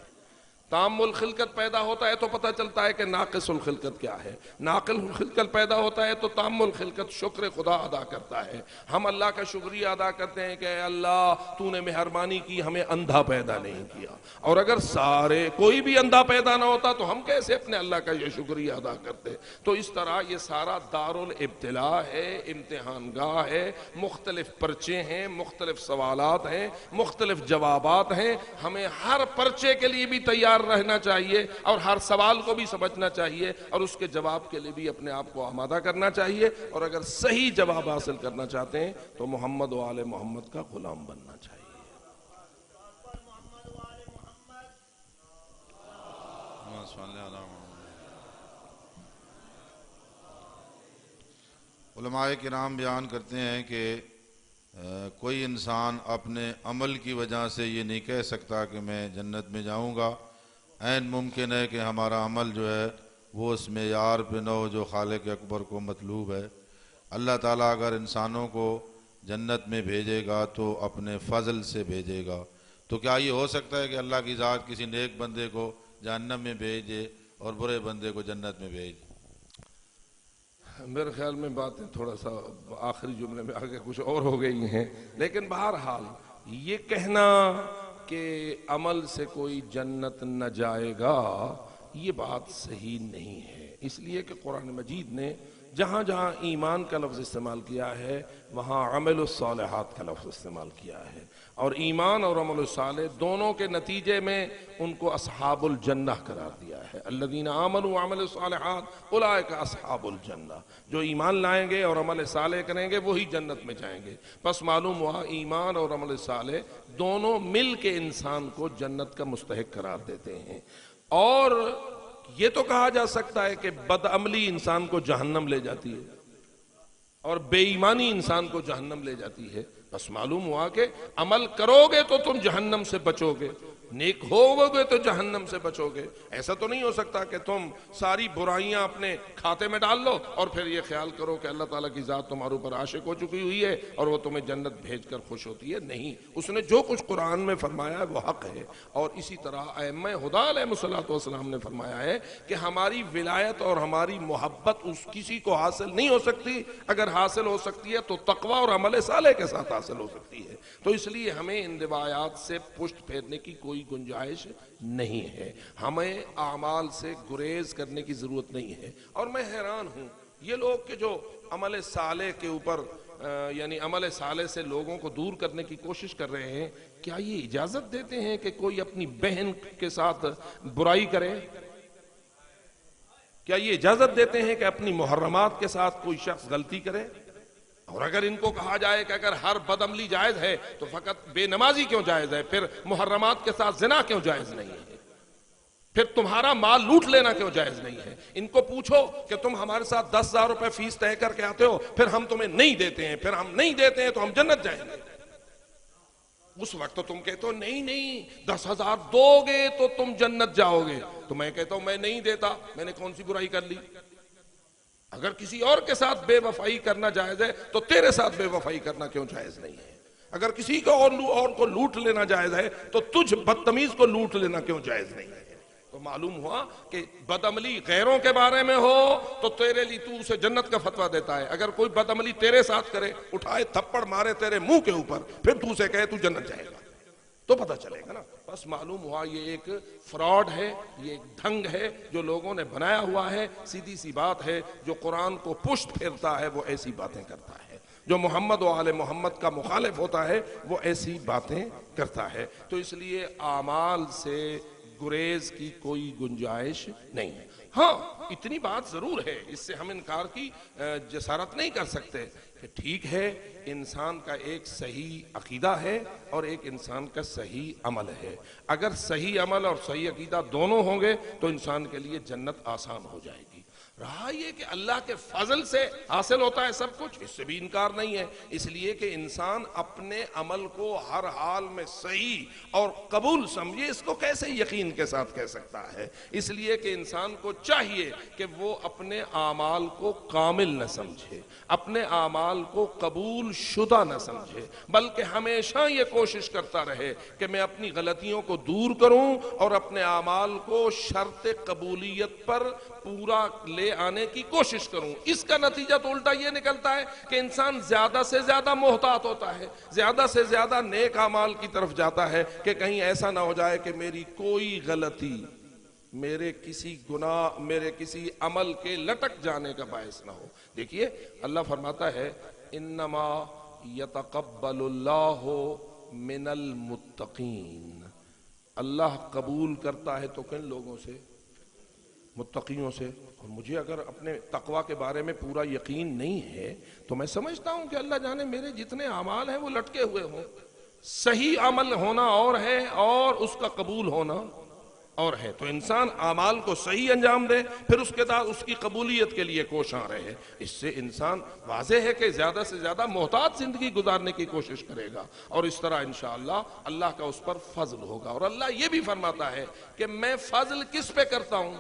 تام الخلقت پیدا ہوتا ہے تو پتہ چلتا ہے کہ ناقص الخلقت کیا ہے. ناقص الخلقت پیدا ہوتا ہے تو تام الخلقت شکر خدا ادا کرتا ہے. ہم اللہ کا شکریہ ادا کرتے ہیں کہ اے اللہ تو نے مہربانی کی, ہمیں اندھا پیدا نہیں کیا. اور اگر سارے کوئی بھی اندھا پیدا نہ ہوتا تو ہم کیسے اپنے اللہ کا یہ شکریہ ادا کرتے؟ تو اس طرح یہ سارا دار الابتلاء ہے, امتحان گاہ ہے, مختلف پرچے ہیں, مختلف سوالات ہیں, مختلف جوابات ہیں. ہمیں ہر پرچے کے لیے بھی تیار رہنا چاہیے اور ہر سوال کو بھی سمجھنا چاہیے اور اس کے جواب کے لیے بھی اپنے آپ کو آمادہ کرنا چاہیے. اور اگر صحیح جواب حاصل کرنا چاہتے ہیں تو محمد و آل محمد کا غلام بننا چاہیے. علماء کرام بیان کرتے ہیں کہ کوئی انسان اپنے عمل کی وجہ سے یہ نہیں کہہ سکتا کہ میں جنت میں جاؤں گا. عین ممکن ہے کہ ہمارا عمل جو ہے وہ اس معیار پہ نہ ہو جو خالق اکبر کو مطلوب ہے. اللہ تعالیٰ اگر انسانوں کو جنت میں بھیجے گا تو اپنے فضل سے بھیجے گا. تو کیا یہ ہو سکتا ہے کہ اللہ کی ذات کسی نیک بندے کو جہنم میں بھیجے اور برے بندے کو جنت میں بھیجے؟ میرے خیال میں باتیں تھوڑا سا آخری جملے میں آگے کچھ اور ہو گئی ہیں. لیکن بہرحال یہ کہنا کہ عمل سے کوئی جنت نہ جائے گا یہ بات صحیح نہیں ہے. اس لیے کہ قرآن مجید نے جہاں جہاں ایمان کا لفظ استعمال کیا ہے وہاں عمل الصالحات کا لفظ استعمال کیا ہے. اور ایمان اور عمل الصالح دونوں کے نتیجے میں ان کو اصحاب الجنہ قرار دیا ہے. الذین آمنوا وعملوا الصالحات اولئک اصحاب الجنہ. جو ایمان لائیں گے اور عمل صالح کریں گے وہی جنت میں جائیں گے. پس معلوم ہوا ایمان اور عمل صالح دونوں مل کے انسان کو جنت کا مستحق قرار دیتے ہیں. اور یہ تو کہا جا سکتا ہے کہ بدعملی انسان کو جہنم لے جاتی ہے اور بے ایمانی انسان کو جہنم لے جاتی ہے. بس معلوم ہوا کہ عمل کرو گے تو تم جہنم سے بچو گے, نیک ہوگو گے تو جہنم سے بچو گے. ایسا تو نہیں ہو سکتا کہ تم ساری برائیاں اپنے کھاتے میں ڈال لو اور پھر یہ خیال کرو کہ اللہ تعالیٰ کی ذات تمہارے اوپر عاشق ہو چکی ہوئی ہے اور وہ تمہیں جنت بھیج کر خوش ہوتی ہے. نہیں, اس نے جو کچھ قرآن میں فرمایا ہے وہ حق ہے. اور اسی طرح ائمہ ہدیٰ علیہ الصلوۃ والسلام نے فرمایا ہے کہ ہماری ولایت اور ہماری محبت اس کسی کو حاصل نہیں ہو سکتی. اگر حاصل ہو سکتی ہے تو تقوی اور عمل صالح کے ساتھ حاصل ہو سکتی ہے. تو اس لیے ہمیں ان روایات سے پشت پھیرنے کی کوئی گنجائش نہیں ہے. ہمیں اعمال سے گریز کرنے کی ضرورت نہیں ہے. اور میں حیران ہوں یہ لوگ کہ جو عمل صالح کے اوپر یعنی عمل صالح سے لوگوں کو دور کرنے کی کوشش کر رہے ہیں. کیا یہ اجازت دیتے ہیں کہ کوئی اپنی بہن کے ساتھ برائی کرے؟ کیا یہ اجازت دیتے ہیں کہ اپنی محرمات کے ساتھ کوئی شخص غلطی کرے؟ اور اگر ان کو کہا جائے کہ اگر ہر بدعملی جائز ہے تو فقط بے نمازی کیوں جائز ہے؟ پھر محرمات کے ساتھ زنا کیوں جائز نہیں ہے؟ پھر تمہارا مال لوٹ لینا کیوں جائز نہیں ہے؟ ان کو پوچھو کہ تم ہمارے ساتھ 10,000 روپے فیس طے کر کے آتے ہو, پھر ہم تمہیں نہیں دیتے ہیں, پھر ہم نہیں دیتے ہیں تو ہم جنت جائیں گے. اس وقت تو تم کہتے ہو نہیں 10,000 دو گے تو تم جنت جاؤ گے. تو میں کہتا ہوں میں نہیں دیتا, میں نے کون سی برائی کر لی؟ اگر کسی اور کے ساتھ بے وفائی کرنا جائز ہے تو تیرے ساتھ بے وفائی کرنا کیوں جائز نہیں ہے؟ اگر کسی کو اور کو لوٹ لینا جائز ہے تو تجھ بدتمیز کو لوٹ لینا کیوں جائز نہیں ہے؟ تو معلوم ہوا کہ بدعملی غیروں کے بارے میں ہو تو تیرے لیے تو اسے جنت کا فتویٰ دیتا ہے، اگر کوئی بدعملی تیرے ساتھ کرے، اٹھائے تھپڑ مارے تیرے منہ کے اوپر، پھر تو اسے کہے تو جنت جائے گا تو پتہ چلے گا نا۔ بس معلوم ہوا یہ ایک فراڈ ہے، یہ ایک ڈھنگ ہے جو لوگوں نے بنایا ہوا ہے۔ سیدھی سی بات ہے، جو قرآن کو پشت پھیرتا ہے وہ ایسی باتیں کرتا ہے، جو محمد و آل محمد کا مخالف ہوتا ہے وہ ایسی باتیں کرتا ہے۔ تو اس لیے اعمال سے گریز کی کوئی گنجائش نہیں ہے۔ ہاں اتنی بات ضرور ہے، اس سے ہم انکار کی جسارت نہیں کر سکتے کہ ٹھیک ہے انسان کا ایک صحیح عقیدہ ہے اور ایک انسان کا صحیح عمل ہے۔ اگر صحیح عمل اور صحیح عقیدہ دونوں ہوں گے تو انسان کے لیے جنت آسان ہو جائے گی۔ رہا یہ کہ اللہ کے فضل سے حاصل ہوتا ہے سب کچھ، اس سے بھی انکار نہیں ہے، اس لیے کہ انسان اپنے عمل کو ہر حال میں صحیح اور قبول سمجھے، اس کو کیسے یقین کے ساتھ کہہ سکتا ہے؟ اس لیے کہ انسان کو چاہیے کہ وہ اپنے اعمال کو کامل نہ سمجھے، اپنے اعمال کو قبول شدہ نہ سمجھے، بلکہ ہمیشہ یہ کوشش کرتا رہے کہ میں اپنی غلطیوں کو دور کروں اور اپنے اعمال کو شرط قبولیت پر پورا لے آنے کی کوشش کروں۔ اس کا نتیجہ تو الٹا یہ نکلتا ہے کہ انسان زیادہ سے زیادہ محتاط ہوتا ہے، زیادہ سے زیادہ نیک اعمال کی طرف جاتا ہے کہ کہیں ایسا نہ ہو جائے کہ میری کوئی غلطی میرے کسی گناہ، میرے کسی عمل کے لٹک جانے کا باعث نہ ہو۔ دیکھیے اللہ فرماتا ہے انما یتقبل اللہ من المتقین، اللہ قبول کرتا ہے تو کن لوگوں سے؟ متقیوں سے۔ اور مجھے اگر اپنے تقوی کے بارے میں پورا یقین نہیں ہے تو میں سمجھتا ہوں کہ اللہ جانے میرے جتنے اعمال ہیں وہ لٹکے ہوئے ہوں۔ صحیح عمل ہونا اور ہے اور اس کا قبول ہونا اور ہے، تو انسان اعمال کو صحیح انجام دے، پھر اس کے بعد اس کی قبولیت کے لیے کوشاں رہے۔ اس سے انسان واضح ہے کہ زیادہ سے زیادہ محتاط زندگی گزارنے کی کوشش کرے گا، اور اس طرح انشاءاللہ اللہ کا اس پر فضل ہوگا۔ اور اللہ یہ بھی فرماتا ہے کہ میں فضل کس پہ کرتا ہوں؟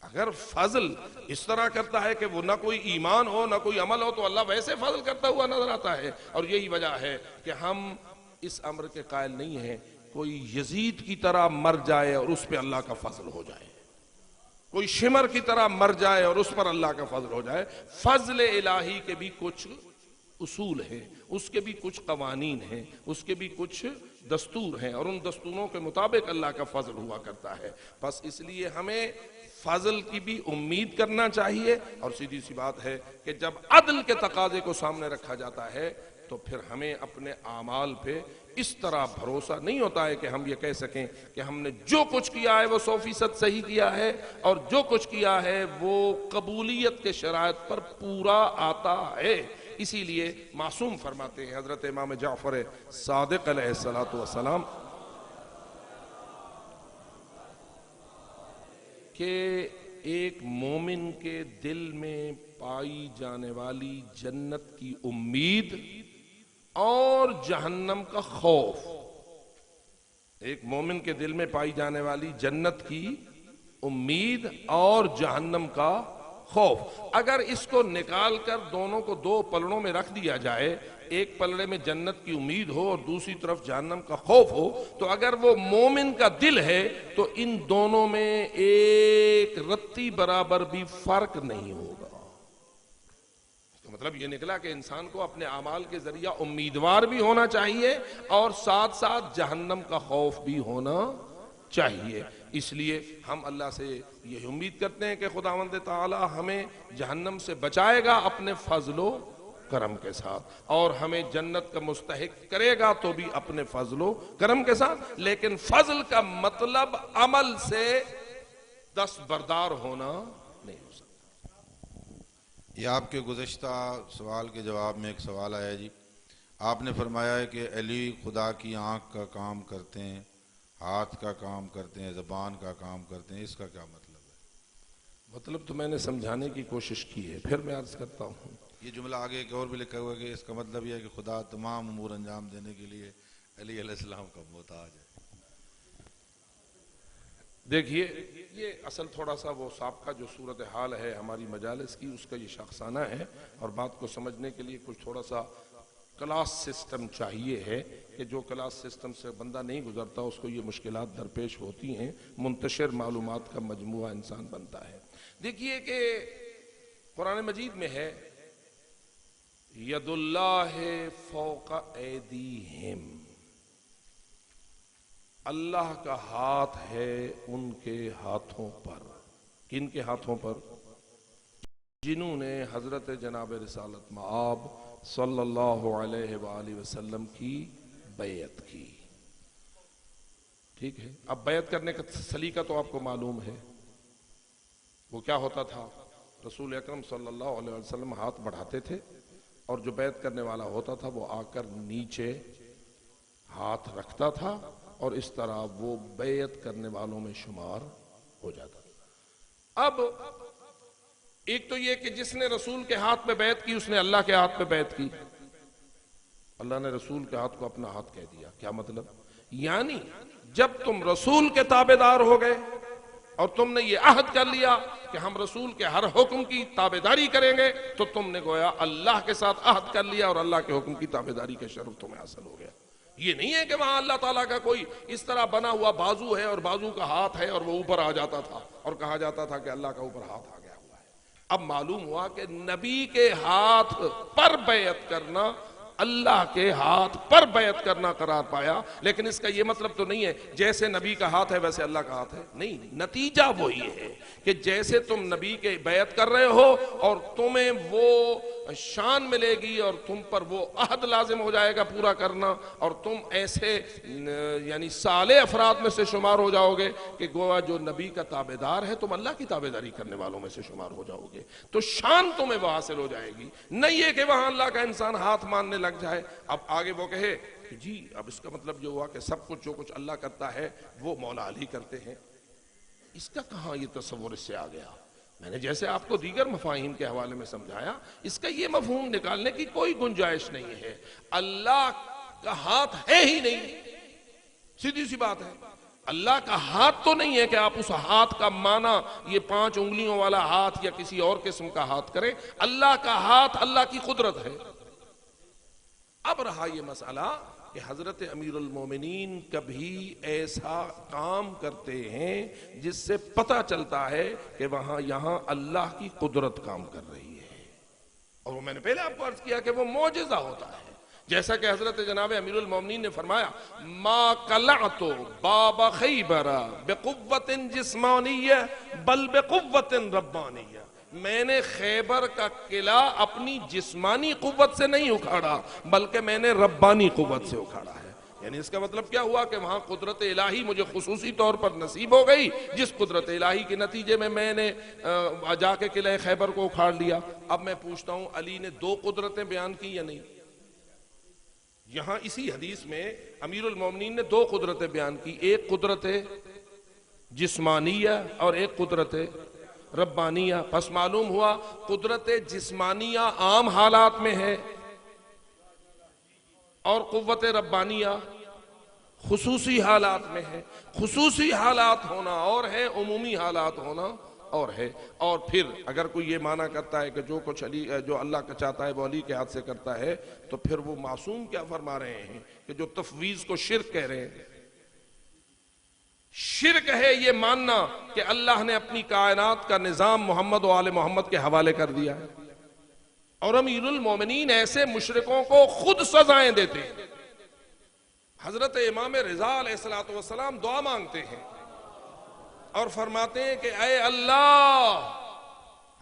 اگر فضل اس طرح کرتا ہے کہ وہ نہ کوئی ایمان ہو نہ کوئی عمل ہو تو اللہ ویسے فضل کرتا ہوا نظر آتا ہے۔ اور یہی وجہ ہے کہ ہم اس امر کے قائل نہیں ہیں کوئی یزید کی طرح مر جائے اور اس پہ اللہ کا فضل ہو جائے، کوئی شمر کی طرح مر جائے اور اس پر اللہ کا فضل ہو جائے۔ فضل الہی کے بھی کچھ اصول ہیں، اس کے بھی کچھ قوانین ہیں، اس کے بھی کچھ دستور ہیں، اور ان دستوروں کے مطابق اللہ کا فضل ہوا کرتا ہے۔ بس اس لیے ہمیں فضل کی بھی امید کرنا چاہیے، اور سیدھی سی بات ہے کہ جب عدل کے تقاضے کو سامنے رکھا جاتا ہے تو پھر ہمیں اپنے اعمال پہ اس طرح بھروسہ نہیں ہوتا ہے کہ ہم یہ کہہ سکیں کہ ہم نے جو کچھ کیا ہے وہ 100% صحیح کیا ہے، اور جو کچھ کیا ہے وہ قبولیت کے شرائط پر پورا آتا ہے۔ اسی لیے معصوم فرماتے ہیں حضرت امام جعفر صادق علیہ السلام کہ ایک مومن کے دل میں پائی جانے والی جنت کی امید اور جہنم کا خوف، ایک مومن کے دل میں پائی جانے والی جنت کی امید اور جہنم کا خوف، اگر اس کو نکال کر دونوں کو دو پلڑوں میں رکھ دیا جائے، ایک پلڑے میں جنت کی امید ہو اور دوسری طرف جہنم کا خوف ہو، تو اگر وہ مومن کا دل ہے تو ان دونوں میں ایک رتی برابر بھی فرق نہیں ہوگا۔ مطلب یہ نکلا کہ انسان کو اپنے اعمال کے ذریعہ امیدوار بھی ہونا چاہیے اور ساتھ ساتھ جہنم کا خوف بھی ہونا چاہیے۔ اس لیے ہم اللہ سے یہ امید کرتے ہیں کہ خداوند تعالی ہمیں جہنم سے بچائے گا اپنے فضل و کرم کے ساتھ، اور ہمیں جنت کا مستحق کرے گا تو بھی اپنے فضل و کرم کے ساتھ۔ لیکن فضل کا مطلب عمل سے دستبردار ہونا نہیں ہو سکتا۔ یہ آپ کے گزشتہ سوال کے جواب میں ایک سوال آیا جی، آپ نے فرمایا ہے کہ علی خدا کی آنکھ کا کام کرتے ہیں، ہاتھ کا کام کرتے ہیں، زبان کا کام کرتے ہیں، اس کا کیا مطلب ہے؟ مطلب تو میں نے سمجھانے کی کوشش کی ہے، پھر میں عرض کرتا ہوں۔ یہ جملہ آگے ایک اور بھی لکھا ہوا ہے کہ اس کا مطلب یہ ہے کہ خدا تمام امور انجام دینے کے لیے علی علیہ السلام کا محتاج ہے۔ دیکھیے یہ اصل تھوڑا سا وہ سابقہ جو صورتحال ہے ہماری مجالس کی، اس کا یہ شخصانہ ہے، اور بات کو سمجھنے کے لیے کچھ تھوڑا سا کلاس سسٹم چاہیے ہے کہ جو کلاس سسٹم سے بندہ نہیں گزرتا اس کو یہ مشکلات درپیش ہوتی ہیں، منتشر معلومات کا مجموعہ انسان بنتا ہے۔ دیکھیے کہ قرآن مجید میں ہے ید اللہ فوق ایدیہم، اللہ کا ہاتھ ہے ان کے ہاتھوں پر۔ کن کے ہاتھوں پر؟ جنہوں نے حضرت جناب رسالت مآب صلی اللہ علیہ وآلہ وسلم کی بیعت کی۔ ٹھیک ہے، اب بیعت کرنے کا سلیقہ تو آپ کو معلوم ہے، وہ کیا ہوتا تھا؟ رسول اکرم صلی اللہ علیہ وسلم ہاتھ بڑھاتے تھے اور جو بیعت کرنے والا ہوتا تھا وہ آ کر نیچے ہاتھ رکھتا تھا اور اس طرح وہ بیعت کرنے والوں میں شمار ہو جاتا تھا۔ اب ایک تو یہ کہ جس نے رسول کے ہاتھ پہ بیعت کی اس نے اللہ کے ہاتھ پہ بیعت کی، اللہ نے رسول کے ہاتھ کو اپنا ہاتھ کہہ دیا۔ کیا مطلب؟ یعنی جب تم رسول کے تابعدار ہو گئے اور تم نے یہ عہد کر لیا کہ ہم رسول کے ہر حکم کی تابعداری کریں گے تو تم نے گویا اللہ کے ساتھ عہد کر لیا اور اللہ کے حکم کی تابعداری کا شرف تمہیں حاصل ہو گیا۔ یہ نہیں ہے کہ وہاں اللہ تعالیٰ کا کوئی اس طرح بنا ہوا بازو ہے اور بازو کا ہاتھ ہے اور وہ اوپر آ جاتا تھا اور کہا جاتا تھا کہ اللہ کا اوپر ہاتھ آ گیا ہوا ہے۔ اب معلوم ہوا کہ نبی کے ہاتھ پر بیعت کرنا اللہ کے ہاتھ پر بیعت کرنا قرار پایا، لیکن اس کا یہ مطلب تو نہیں ہے جیسے نبی کا ہاتھ ہے ویسے اللہ کا ہاتھ ہے، نہیں، نتیجہ وہی ہے کہ جیسے تم نبی کے بیعت کر رہے ہو اور تمہیں وہ شان ملے گی اور تم پر وہ عہد لازم ہو جائے گا پورا کرنا اور تم ایسے یعنی صالح افراد میں سے شمار ہو جاؤ گے کہ گویا جو نبی کا تابعدار ہے تم اللہ کی تابعداری کرنے والوں میں سے شمار ہو جاؤ گے، تو شان تمہیں وہ حاصل ہو جائے گی، نہیں ہے کہ وہاں اللہ کا انسان ہاتھ ماننے لگ جائے۔ اب آگے وہ کہے کہ جی اب اس کا مطلب جو ہوا کہ سب کچھ جو کچھ اللہ کرتا ہے وہ مولا علی کرتے ہیں، اس کا کہاں یہ تصور اس سے آ گیا؟ میں نے جیسے آپ کو دیگر مفاہیم کے حوالے میں سمجھایا، اس کا یہ مفہوم نکالنے کی کوئی گنجائش نہیں ہے۔ اللہ کا ہاتھ ہے ہی نہیں، سیدھی سی بات ہے، اللہ کا ہاتھ تو نہیں ہے کہ آپ اس ہاتھ کا معنی یہ 5 انگلیوں والا ہاتھ یا کسی اور قسم کا ہاتھ کریں۔ اللہ کا ہاتھ اللہ کی قدرت ہے۔ اب رہا یہ مسئلہ کہ حضرت امیر المومنین کبھی ایسا کام کرتے ہیں جس سے پتہ چلتا ہے کہ وہاں یہاں اللہ کی قدرت کام کر رہی ہے، اور وہ میں نے پہلے آپ کو عرض کیا کہ وہ معجزہ ہوتا ہے، جیسا کہ حضرت جناب امیر المومنین نے فرمایا ما قلعت باب خیبر بقوت جسمانیہ بل بقوت ربانیہ، میں نے خیبر کا قلعہ اپنی جسمانی قوت سے نہیں اکھاڑا بلکہ میں نے ربانی قوت سے اکھاڑا ہے۔ یعنی اس کا مطلب کیا ہوا کہ وہاں قدرت الہی مجھے خصوصی طور پر نصیب ہو گئی، جس قدرت الہی کے نتیجے میں نے جا کے قلعہ خیبر کو اکھاڑ لیا۔ اب میں پوچھتا ہوں علی نے 2 قدرتیں بیان کی یا نہیں؟ یہاں اسی حدیث میں امیر المومنین نے 2 قدرتیں بیان کی، ایک قدرت جسمانیہ اور ایک قدرت ربانیہ۔ پس معلوم ہوا قدرت جسمانیہ عام حالات میں ہے اور قوت ربانیہ خصوصی حالات میں ہے۔ خصوصی حالات ہونا اور ہے، عمومی حالات ہونا اور ہے۔ اور پھر اگر کوئی یہ معنی کرتا ہے کہ جو کچھ علی جو اللہ کا چاہتا ہے وہ علی کے ہاتھ سے کرتا ہے، تو پھر وہ معصوم کیا فرما رہے ہیں کہ جو تفویض کو شرک کہہ رہے ہیں۔ شرک ہے یہ ماننا کہ اللہ نے اپنی کائنات کا نظام محمد و آل محمد کے حوالے کر دیا ہے، اور امیر المومنین ایسے مشرکوں کو خود سزائیں دیتے ہیں۔ حضرت امام رضا علیہ السلام دعا مانگتے ہیں اور فرماتے ہیں کہ اے اللہ،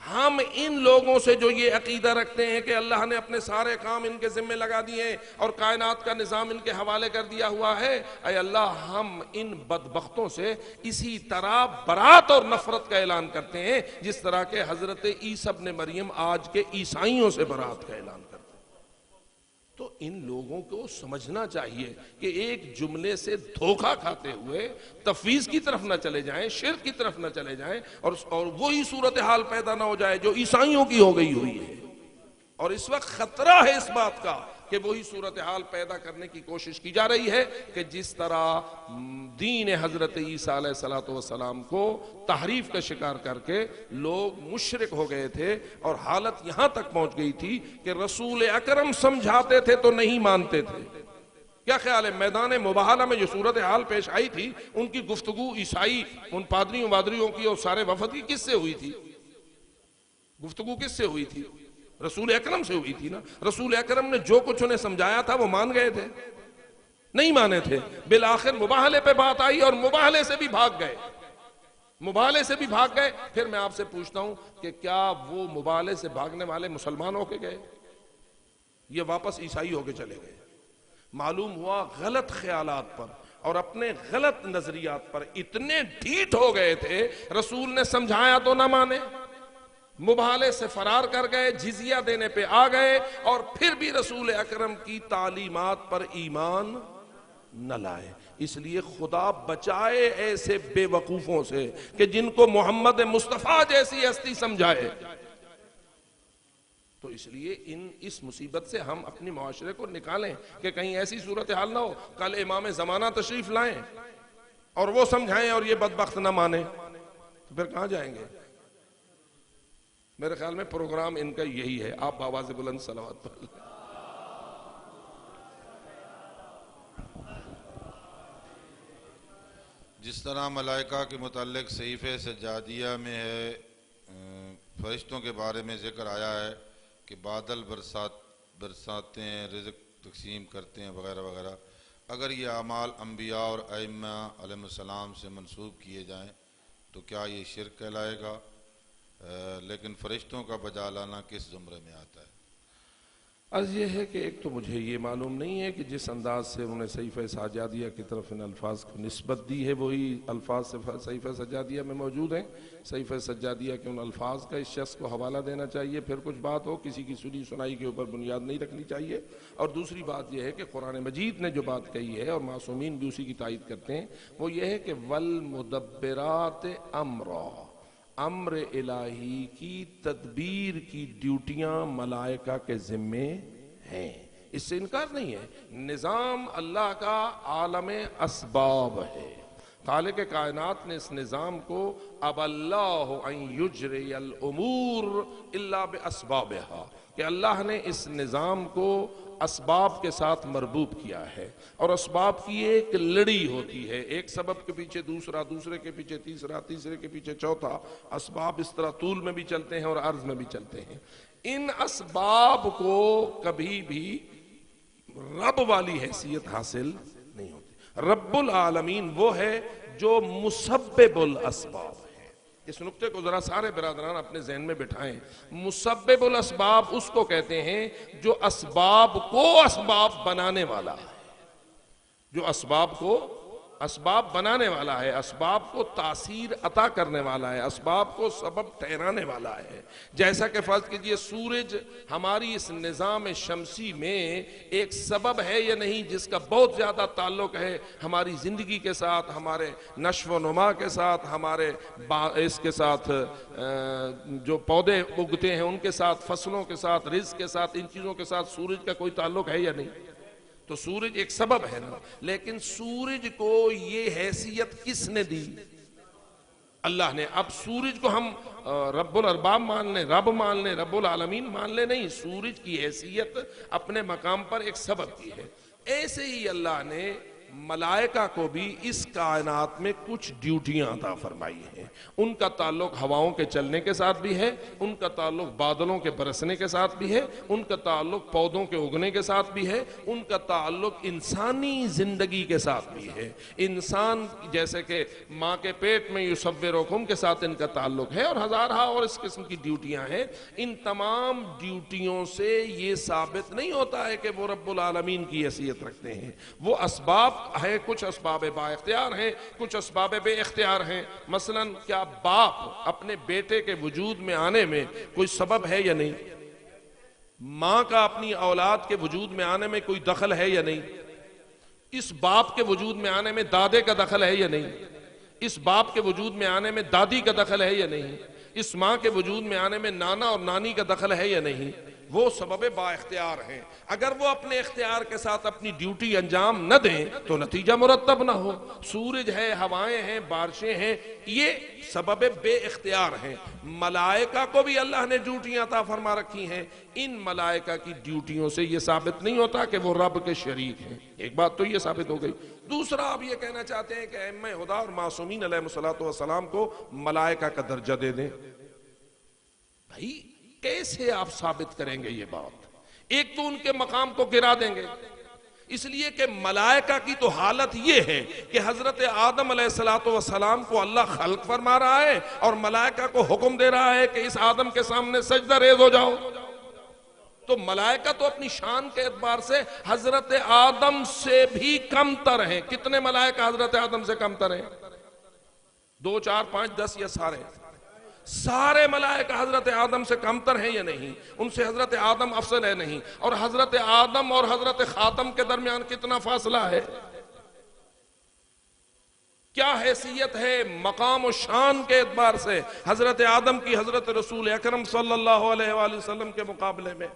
ہم ان لوگوں سے جو یہ عقیدہ رکھتے ہیں کہ اللہ نے اپنے سارے کام ان کے ذمہ لگا دیے اور کائنات کا نظام ان کے حوالے کر دیا ہوا ہے، اے اللہ ہم ان بدبختوں سے اسی طرح برات اور نفرت کا اعلان کرتے ہیں جس طرح کہ حضرت عیسیٰ ابن مریم آج کے عیسائیوں سے برات کا اعلان کرتے ہیں۔ تو ان لوگوں کو سمجھنا چاہیے کہ ایک جملے سے دھوکہ کھاتے ہوئے تفویض کی طرف نہ چلے جائیں، شرک کی طرف نہ چلے جائیں، اور وہی صورتحال پیدا نہ ہو جائے جو عیسائیوں کی ہو گئی ہوئی ہے۔ اور اس وقت خطرہ ہے اس بات کا کہ وہی صورتحال پیدا کرنے کی کوشش کی جا رہی ہے کہ جس طرح دین حضرت عیسیٰ علیہ السلام کو تحریف کا شکار کر کے لوگ مشرک ہو گئے تھے، اور حالت یہاں تک پہنچ گئی تھی کہ رسول اکرم سمجھاتے تھے تو نہیں مانتے تھے۔ کیا خیال ہے میدان مباہلہ میں جو صورتحال پیش آئی تھی، ان کی گفتگو عیسائی ان پادریوں وادریوں کی اور سارے وفد کی کس سے ہوئی تھی؟ گفتگو کس سے ہوئی تھی؟ رسول اکرم سے ہوئی تھی نا۔ رسول اکرم نے جو کچھ انہیں سمجھایا تھا وہ مان گئے تھے؟ نہیں مانے تھے۔ بالآخر مباہلے پہ بات آئی اور مباہلے سے بھی بھاگ گئے، مباہلے سے بھی بھاگ گئے۔ پھر میں آپ سے پوچھتا ہوں کہ کیا وہ مباہلے سے بھاگنے والے مسلمان ہو کے گئے؟ یہ واپس عیسائی ہو کے چلے گئے۔ معلوم ہوا غلط خیالات پر اور اپنے غلط نظریات پر اتنے ڈھیٹ ہو گئے تھے، رسول نے سمجھایا تو نہ مانے، مباہلے سے فرار کر گئے، جزیہ دینے پہ آ گئے، اور پھر بھی رسول اکرم کی تعلیمات پر ایمان نہ لائے۔ اس لیے خدا بچائے ایسے بے وقوفوں سے کہ جن کو محمد مصطفیٰ جیسی ہستی سمجھائے۔ تو اس لیے اس مصیبت سے ہم اپنی معاشرے کو نکالیں کہ کہیں ایسی صورتحال نہ ہو کل امام زمانہ تشریف لائیں اور وہ سمجھائیں اور یہ بدبخت نہ مانیں، تو پھر کہاں جائیں گے؟ میرے خیال میں پروگرام ان کا یہی ہے۔ آپ آواز بلند صلوات پڑھ لیں۔ جس طرح ملائکہ کے متعلق صحیفہ سجادیہ میں ہے، فرشتوں کے بارے میں ذکر آیا ہے کہ بادل برساتے ہیں، رزق تقسیم کرتے ہیں وغیرہ وغیرہ، اگر یہ اعمال انبیاء اور ائمہ علیہ السلام سے منسوب کیے جائیں تو کیا یہ شرک کہلائے گا؟ لیکن فرشتوں کا بجا لانا کس زمرے میں آتا ہے؟ عرض یہ ہے کہ ایک تو مجھے یہ معلوم نہیں ہے کہ جس انداز سے انہوں نے صحیفہ سجادیہ کی طرف ان الفاظ کو نسبت دی ہے وہی الفاظ صحیفہ سجادیہ میں موجود ہیں۔ صحیفہ سجادیہ کے ان الفاظ کا اس شخص کو حوالہ دینا چاہیے، پھر کچھ بات ہو، کسی کی سنی سنائی کے اوپر بنیاد نہیں رکھنی چاہیے۔ اور دوسری بات یہ ہے کہ قرآن مجید نے جو بات کہی ہے اور معصومین بھی اسی کی تائید کرتے ہیں، وہ یہ ہے کہ والمدبرات امرا، امر الہی کی تدبیر کی ڈیوٹیاں ملائکہ کے ذمے ہیں، اس سے انکار نہیں ہے۔ نظام اللہ کا عالم اسباب ہے، خالق کائنات نے اس نظام کو اب اللہ ان یجری الامور الا باسبابها، کہ اللہ نے اس نظام کو اسباب کے ساتھ مربوط کیا ہے، اور اسباب کی ایک لڑی ہوتی ہے، ایک سبب کے پیچھے دوسرا، دوسرے کے پیچھے تیسرا، تیسرے کے پیچھے چوتھا۔ اسباب اس طرح طول میں بھی چلتے ہیں اور عرض میں بھی چلتے ہیں۔ ان اسباب کو کبھی بھی رب والی حیثیت حاصل نہیں ہوتی۔ رب العالمین وہ ہے جو مسبب الاسباب ہے۔ اس نقطے کو ذرا سارے برادران اپنے ذہن میں بٹھائیں۔ مسبب الاسباب اس کو کہتے ہیں جو اسباب کو اسباب بنانے والا ہے، جو اسباب کو اسباب بنانے والا ہے، اسباب کو تاثیر عطا کرنے والا ہے، اسباب کو سبب ٹھہرانے والا ہے۔ جیسا کہ فرض کیجئے سورج ہماری اس نظام شمسی میں ایک سبب ہے یا نہیں، جس کا بہت زیادہ تعلق ہے ہماری زندگی کے ساتھ، ہمارے نشو و نما کے ساتھ، ہمارے اس کے ساتھ جو پودے اگتے ہیں ان کے ساتھ، فصلوں کے ساتھ، رزق کے ساتھ، ان چیزوں کے ساتھ سورج کا کوئی تعلق ہے یا نہیں؟ تو سورج ایک سبب ہے نا، لیکن سورج کو یہ حیثیت کس نے دی؟ اللہ نے۔ اب سورج کو ہم رب الارباب مان لیں، رب مان لیں، رب العالمین مان لیں، نہیں، سورج کی حیثیت اپنے مقام پر ایک سبب کی ہے۔ ایسے ہی اللہ نے ملائکہ کو بھی اس کائنات میں کچھ ڈیوٹیاں عطا فرمائی ہیں۔ ان کا تعلق ہواؤں کے چلنے کے ساتھ بھی ہے، ان کا تعلق بادلوں کے برسنے کے ساتھ بھی ہے، ان کا تعلق پودوں کے اگنے کے ساتھ بھی ہے، ان کا تعلق انسانی زندگی کے ساتھ بھی ہے۔ انسان جیسے کہ ماں کے پیٹ میں یصورکم کے ساتھ ان کا تعلق ہے، اور ہزارہ اور اس قسم کی ڈیوٹیاں ہیں۔ ان تمام ڈیوٹیوں سے یہ ثابت نہیں ہوتا ہے کہ وہ رب العالمین کی حیثیت رکھتے ہیں۔ وہ اسباب ہیں، کچھ اسباب با اختیار ہیں، کچھ اسباب بے اختیار ہیں۔ مثلا کیا باپ اپنے بیٹے کے وجود میں آنے میں کوئی سبب ہے یا نہیں؟ ماں کا اپنی اولاد کے وجود میں آنے میں کوئی دخل ہے یا نہیں؟ اس باپ کے وجود میں آنے میں دادے کا دخل ہے یا نہیں؟ اس باپ کے وجود میں آنے میں دادی کا دخل ہے یا نہیں؟ اس ماں کے وجود میں آنے میں نانا اور نانی کا دخل ہے یا نہیں؟ وہ سبب با اختیار ہیں، اگر وہ اپنے اختیار کے ساتھ اپنی ڈیوٹی انجام نہ دیں تو نتیجہ مرتب نہ ہو۔ سورج ہے، ہوائیں ہیں، بارشیں ہیں، یہ سبب بے اختیار ہیں۔ ملائکہ کو بھی اللہ نے ڈیوٹیاں عطا فرما رکھی ہیں، ان ملائکہ کی ڈیوٹیوں سے یہ ثابت نہیں ہوتا کہ وہ رب کے شریک ہیں۔ ایک بات تو یہ ثابت ہو گئی۔ دوسرا آپ یہ کہنا چاہتے ہیں کہ ائمہ ہدیٰ اور معصومین علیہ السلام کو ملائکہ کا درجہ دے دیں۔ بھائی کیسے آپ ثابت کریں گے یہ بات؟ ایک تو ان کے مقام کو گرا دیں گے، اس لیے کہ ملائکہ کی تو حالت یہ ہے کہ حضرت آدم علیہ السلام کو اللہ خلق فرما رہا ہے اور ملائکہ کو حکم دے رہا ہے کہ اس آدم کے سامنے سجدہ ریز ہو جاؤ۔ تو ملائکہ تو اپنی شان کے اعتبار سے حضرت آدم سے بھی کم تر ہیں۔ کتنے ملائکہ حضرت آدم سے کم تر ہیں؟ 2 4 5 10 یا سارے ملائکہ حضرت آدم سے کم تر ہیں یا نہیں؟ ان سے حضرت آدم افضل ہے نہیں؟ اور حضرت آدم اور حضرت خاتم کے درمیان کتنا فاصلہ ہے؟ کیا حیثیت ہے مقام و شان کے اعتبار سے حضرت آدم کی حضرت رسول اکرم صلی اللہ علیہ وآلہ وسلم کے مقابلے میں؟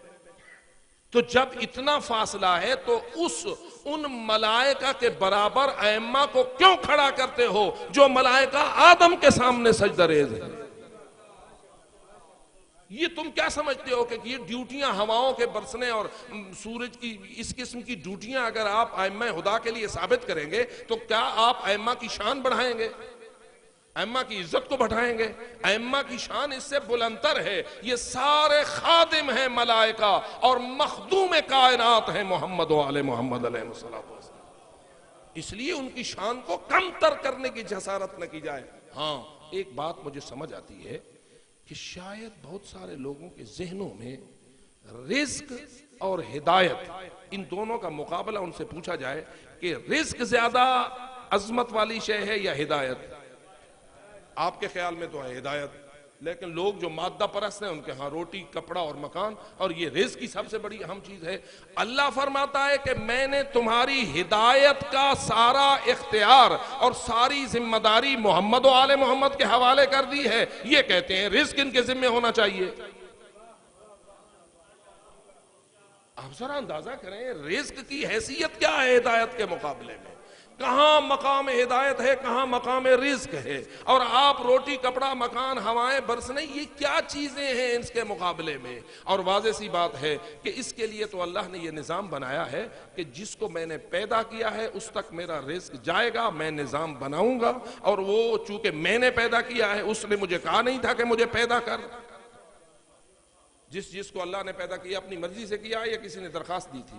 تو جب اتنا فاصلہ ہے تو ان ملائکہ کے برابر ائمہ کو کیوں کھڑا کرتے ہو جو ملائکہ آدم کے سامنے سجدہ ریز ہیں؟ یہ تم کیا سمجھتے ہو کہ یہ ڈیوٹیاں ہواؤں کے برسنے اور سورج کی اس قسم کی ڈیوٹیاں اگر آپ ائمہ ہدیٰ کے لیے ثابت کریں گے تو کیا آپ ائمہ کی شان بڑھائیں گے؟ ائمہ کی عزت کو بڑھائیں گے؟ ائمہ کی شان اس سے بلندتر ہے۔ یہ سارے خادم ہیں ملائکہ اور مخدوم کائنات ہیں محمد و آل محمد علیہ السلام، اس لیے ان کی شان کو کم تر کرنے کی جسارت نہ کی جائے۔ ہاں ایک بات مجھے سمجھ آتی ہے کہ شاید بہت سارے لوگوں کے ذہنوں میں رزق اور ہدایت ان دونوں کا مقابلہ ان سے پوچھا جائے کہ رزق زیادہ عظمت والی شے ہے یا ہدایت؟ آپ کے خیال میں تو ہے ہدایت، لیکن لوگ جو مادہ پرست ہیں ان کے ہاں روٹی، کپڑا اور مکان، اور یہ رزق کی سب سے بڑی اہم چیز ہے۔ اللہ فرماتا ہے کہ میں نے تمہاری ہدایت کا سارا اختیار اور ساری ذمہ داری محمد و آل محمد کے حوالے کر دی ہے۔ یہ کہتے ہیں رزق ان کے ذمہ ہونا چاہیے۔ آپ ذرا اندازہ کریں رزق کی حیثیت کیا ہے ہدایت کے مقابلے میں؟ کہاں مقام ہدایت ہے، کہاں مقام رزق ہے؟ اور آپ روٹی، کپڑا، مکان، ہوائیں برسنے، یہ کیا چیزیں ہیں اس کے مقابلے میں؟ اور واضح سی بات ہے کہ اس کے لیے تو اللہ نے یہ نظام بنایا ہے کہ جس کو میں نے پیدا کیا ہے اس تک میرا رزق جائے گا، میں نظام بناؤں گا، اور وہ چونکہ میں نے پیدا کیا ہے اس نے مجھے کہا نہیں تھا کہ مجھے پیدا کر۔ جس کو اللہ نے پیدا کیا اپنی مرضی سے کیا ہے یا کسی نے درخواست دی تھی؟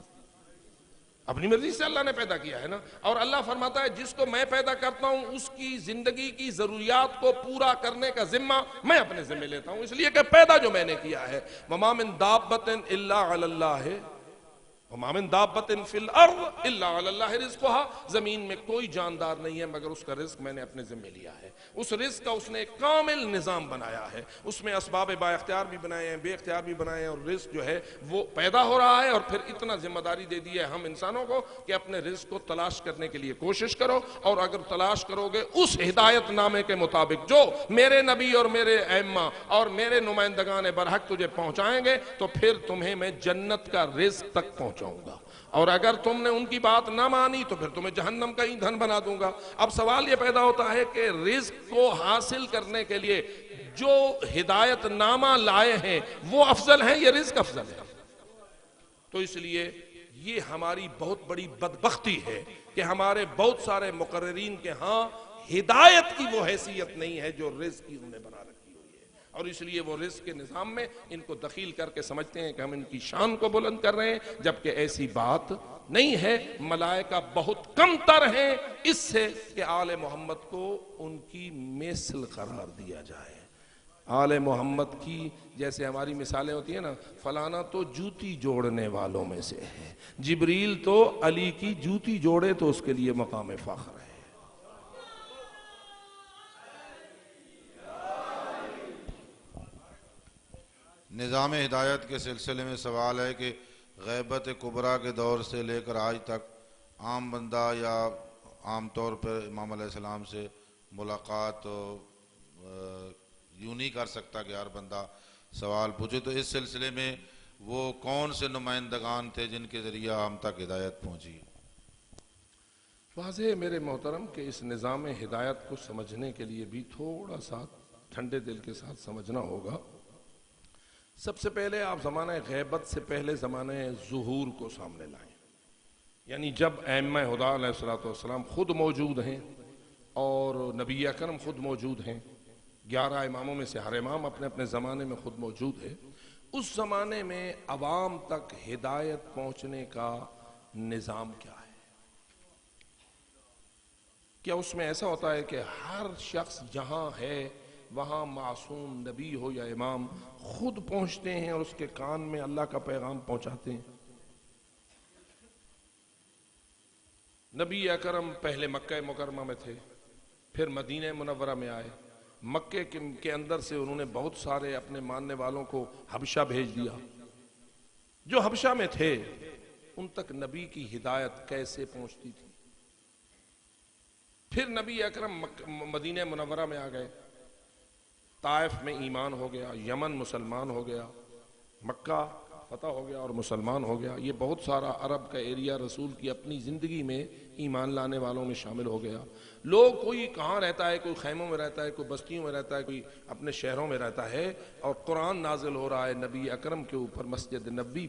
اپنی مرضی سے اللہ نے پیدا کیا ہے نا۔ اور اللہ فرماتا ہے جس کو میں پیدا کرتا ہوں اس کی زندگی کی ضروریات کو پورا کرنے کا ذمہ میں اپنے ذمہ لیتا ہوں، اس لیے کہ پیدا جو میں نے کیا ہے۔ وَمَا مِن دَابَّةٍ إِلَّا عَلَى اللَّهِ وَمَا مِن دَابَّةٍ فِي الْأَرْضِ إِلَّا عَلَى اللَّهِ رِزْقُهَا، زمین میں کوئی جاندار نہیں ہے مگر اس کا رزق میں نے اپنے ذمہ لیا ہے۔ اس رزق کا اس نے ایک کامل نظام بنایا ہے، اس میں اسباب با اختیار بھی بنائے ہیں، بے اختیار بھی بنائے ہیں، اور رزق جو ہے وہ پیدا ہو رہا ہے، اور پھر اتنا ذمہ داری دے دی ہے ہم انسانوں کو کہ اپنے رزق کو تلاش کرنے کے لیے کوشش کرو، اور اگر تلاش کرو گے اس ہدایت نامے کے مطابق جو میرے نبی اور میرے ائمہ اور میرے نمائندگان برحق تجھے پہنچائیں گے، تو پھر تمہیں میں جنت کا رزق تک پہنچاؤں گا، اور اگر تم نے ان کی بات نہ مانی تو پھر تمہیں جہنم کا ایندھن بنا دوں گا۔ اب سوال یہ پیدا ہوتا ہے کہ رزق کو حاصل کرنے کے لیے جو ہدایت نامہ لائے ہیں وہ افضل ہیں یا رزق افضل ہے؟ تو اس لیے یہ ہماری بہت بڑی بدبختی ہے کہ ہمارے بہت سارے مقررین کے ہاں ہدایت کی وہ حیثیت نہیں ہے جو رزق کی انہوں نے بنا رکھی ہوئی ہے، اور اس لیے وہ رزق کے نظام میں ان کو دخیل کر کے سمجھتے ہیں کہ ہم ان کی شان کو بلند کر رہے ہیں، جبکہ ایسی بات نہیں ہے۔ ملائکہ بہت کم تر ہیں اس سے کہ آل محمد کو ان کی مثل قرار دیا جائے۔ آل محمد کی جیسے ہماری مثالیں ہوتی ہیں نا، فلانا تو جوتی جوڑنے والوں میں سے ہے، جبریل تو علی کی جوتی جوڑے تو اس کے لیے مقام فخر ہے۔ نظام ہدایت کے سلسلے میں سوال ہے کہ غیبت کبریٰ کے دور سے لے کر آج تک عام بندہ یا عام طور پر امام علیہ السلام سے ملاقات یوں نہیں کر سکتا کہ ہر بندہ سوال پوچھے، تو اس سلسلے میں وہ کون سے نمائندگان تھے جن کے ذریعہ ہم تک ہدایت پہنچی؟ واضح ہے میرے محترم کہ اس نظام ہدایت کو سمجھنے کے لیے بھی تھوڑا سا ٹھنڈے دل کے ساتھ سمجھنا ہوگا۔ سب سے پہلے آپ زمانہ غیبت سے پہلے زمانہ ظہور کو سامنے لائیں، یعنی جب ائمہ خدا علیہ الصلوۃ والسلام خود موجود ہیں اور نبی اکرم خود موجود ہیں، 11 اماموں میں سے ہر امام اپنے اپنے زمانے میں خود موجود ہے، اس زمانے میں عوام تک ہدایت پہنچنے کا نظام کیا ہے؟ کیا اس میں ایسا ہوتا ہے کہ ہر شخص جہاں ہے وہاں معصوم نبی ہو یا امام خود پہنچتے ہیں اور اس کے کان میں اللہ کا پیغام پہنچاتے ہیں؟ نبی اکرم پہلے مکہ مکرمہ میں تھے، پھر مدینہ منورہ میں آئے، مکے کے اندر سے انہوں نے بہت سارے اپنے ماننے والوں کو حبشہ بھیج دیا۔ جو حبشہ میں تھے ان تک نبی کی ہدایت کیسے پہنچتی تھی؟ پھر نبی اکرم مدینہ منورہ میں آ گئے، طائف میں ایمان ہو گیا، یمن مسلمان ہو گیا، مکہ فتح ہو گیا اور مسلمان ہو گیا۔ یہ بہت سارا عرب کا ایریا رسول کی اپنی زندگی میں ایمان لانے والوں میں شامل ہو گیا۔ لوگ کوئی کہاں رہتا ہے، کوئی خیموں میں رہتا ہے، کوئی بستیوں میں رہتا ہے، کوئی اپنے شہروں میں رہتا ہے، اور قرآن نازل ہو رہا ہے نبی اکرم کے اوپر مسجد نبی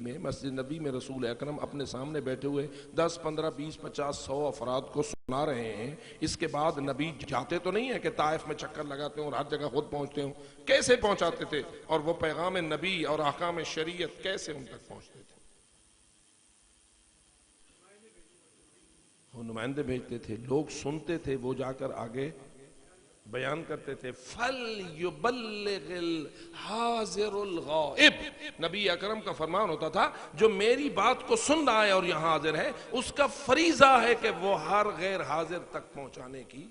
میں رسول اکرم اپنے سامنے بیٹھے ہوئے 10 15 20 50 100 افراد کو سنا رہے ہیں۔ اس کے بعد نبی جاتے تو نہیں ہے کہ طائف میں چکر لگاتے ہوں اور ہر جگہ خود پہنچتے ہوں، کیسے پہنچاتے تھے اور وہ پیغام نبی اور احکام شریعت کیسے ان تک پہنچتے تھے؟ وہ نمائندے بھیجتے تھے، لوگ سنتے تھے، وہ جا کر آگے بیان کرتے تھے۔ فَلْيُبَلِّغِ الْحَاضِرُ الْغَائِبُ، نبی اکرم کا فرمان ہوتا تھا جو میری بات کو سن رہا ہے اور یہاں حاضر ہے، اس کا فریضہ ہے کہ وہ ہر غیر حاضر تک پہنچانے کی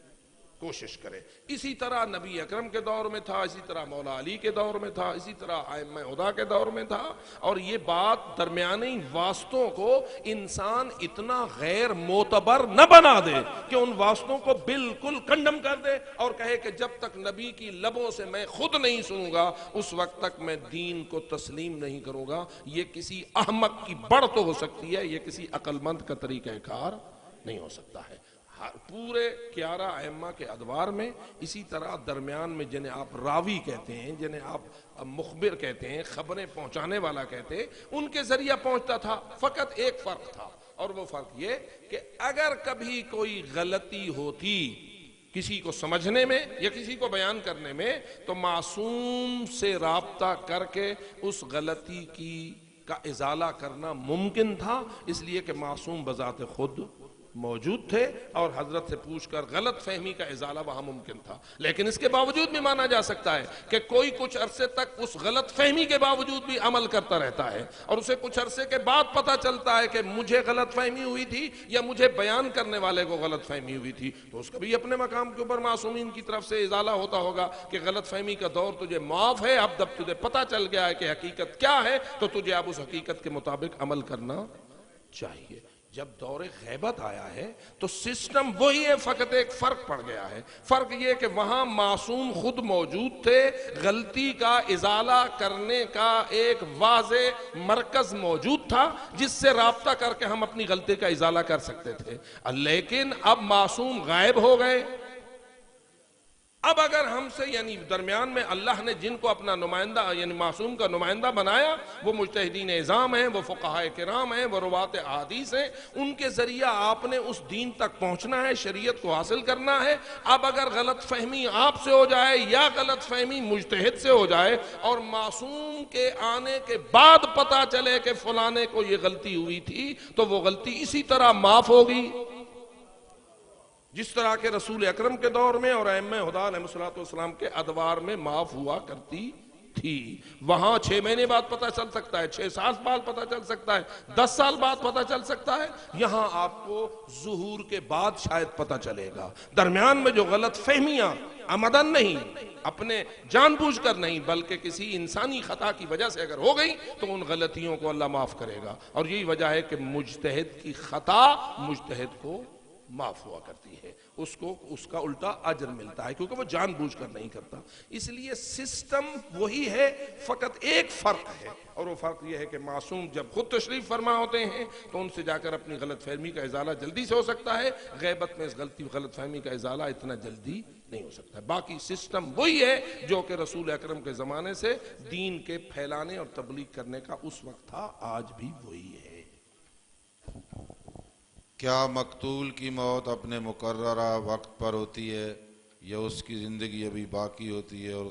کوشش کرے۔ اسی طرح نبی اکرم کے دور میں تھا، اسی طرح مولا علی کے دور میں تھا، اسی طرح ائمہ خدا کے دور میں تھا، اور یہ بات درمیانی واسطوں کو انسان اتنا غیر معتبر نہ بنا دے کہ ان واسطوں کو بالکل کنڈم کر دے اور کہے کہ جب تک نبی کی لبوں سے میں خود نہیں سنوں گا اس وقت تک میں دین کو تسلیم نہیں کروں گا۔ یہ کسی احمق کی بڑھ تو ہو سکتی ہے، یہ کسی عقل مند کا طریقہ کار نہیں ہو سکتا ہے۔ پورے 11 ائمہ کے ادوار میں اسی طرح درمیان میں جنہیں آپ راوی کہتے ہیں، جنہیں آپ مخبر کہتے ہیں، خبریں پہنچانے والا کہتے ہیں، ان کے ذریعہ پہنچتا تھا۔ فقط ایک فرق تھا، اور وہ فرق یہ کہ اگر کبھی کوئی غلطی ہوتی کسی کو سمجھنے میں یا کسی کو بیان کرنے میں تو معصوم سے رابطہ کر کے اس غلطی کا ازالہ کرنا ممکن تھا، اس لیے کہ معصوم بذات خود موجود تھے اور حضرت سے پوچھ کر غلط فہمی کا ازالہ وہاں ممکن تھا۔ لیکن اس کے باوجود بھی مانا جا سکتا ہے کہ کوئی کچھ عرصے تک اس غلط فہمی کے باوجود بھی عمل کرتا رہتا ہے اور اسے کچھ عرصے کے بعد پتا چلتا ہے کہ مجھے غلط فہمی ہوئی تھی یا مجھے بیان کرنے والے کو غلط فہمی ہوئی تھی، تو اس کا بھی اپنے مقام کے اوپر معصومین کی طرف سے ازالہ ہوتا ہوگا کہ غلط فہمی کا دور تجھے معاف ہے، اب جب تجھے پتا چل گیا ہے کہ حقیقت کیا ہے تو تجھے اب اس حقیقت کے مطابق عمل کرنا چاہیے۔ جب دور غیبت آیا ہے تو سسٹم وہی ہے، فقط ایک فرق پڑ گیا ہے۔ فرق یہ کہ وہاں معصوم خود موجود تھے، غلطی کا ازالہ کرنے کا ایک واضح مرکز موجود تھا جس سے رابطہ کر کے ہم اپنی غلطی کا ازالہ کر سکتے تھے۔ لیکن اب معصوم غائب ہو گئے۔ اب اگر ہم سے یعنی درمیان میں اللہ نے جن کو اپنا نمائندہ یعنی معصوم کا نمائندہ بنایا وہ مجتہدین اعظام ہیں، وہ فقہائے کرام ہیں، وہ روات احادیث ہیں، ان کے ذریعہ آپ نے اس دین تک پہنچنا ہے، شریعت کو حاصل کرنا ہے۔ اب اگر غلط فہمی آپ سے ہو جائے یا غلط فہمی مجتہد سے ہو جائے اور معصوم کے آنے کے بعد پتا چلے کہ فلانے کو یہ غلطی ہوئی تھی تو وہ غلطی اسی طرح معاف ہوگی جس طرح کے رسول اکرم کے دور میں اور ائمہ خدا علیہ السلام کے ادوار میں معاف ہوا کرتی تھی۔ وہاں 6 مہینے بعد پتہ چل سکتا ہے، 6 سال بعد پتہ چل سکتا ہے، 10 سال بعد پتہ چل سکتا ہے، یہاں آپ کو ظہور کے بعد شاید پتہ چلے گا۔ درمیان میں جو غلط فہمیاں عمدن نہیں، اپنے جان بوجھ کر نہیں بلکہ کسی انسانی خطا کی وجہ سے اگر ہو گئی تو ان غلطیوں کو اللہ معاف کرے گا، اور یہی وجہ ہے کہ مجتہد کی خطا مجتہد کو معاف ہوا کرتی ہے، اس کو اس کا الٹا اجر ملتا ہے، کیونکہ وہ جان بوجھ کر نہیں کرتا۔ اس لیے سسٹم وہی ہے، فقط ایک فرق ہے، اور وہ فرق یہ ہے کہ معصوم جب خود تشریف فرما ہوتے ہیں تو ان سے جا کر اپنی غلط فہمی کا ازالہ جلدی سے ہو سکتا ہے، غیبت میں اس غلط فہمی کا ازالہ اتنا جلدی نہیں ہو سکتا۔ باقی سسٹم وہی ہے جو کہ رسول اکرم کے زمانے سے دین کے پھیلانے اور تبلیغ کرنے کا اس وقت تھا، آج بھی وہی ہے۔ کیا مقتول کی موت اپنے مقررہ وقت پر ہوتی ہے یا اس کی زندگی ابھی باقی ہوتی ہے اور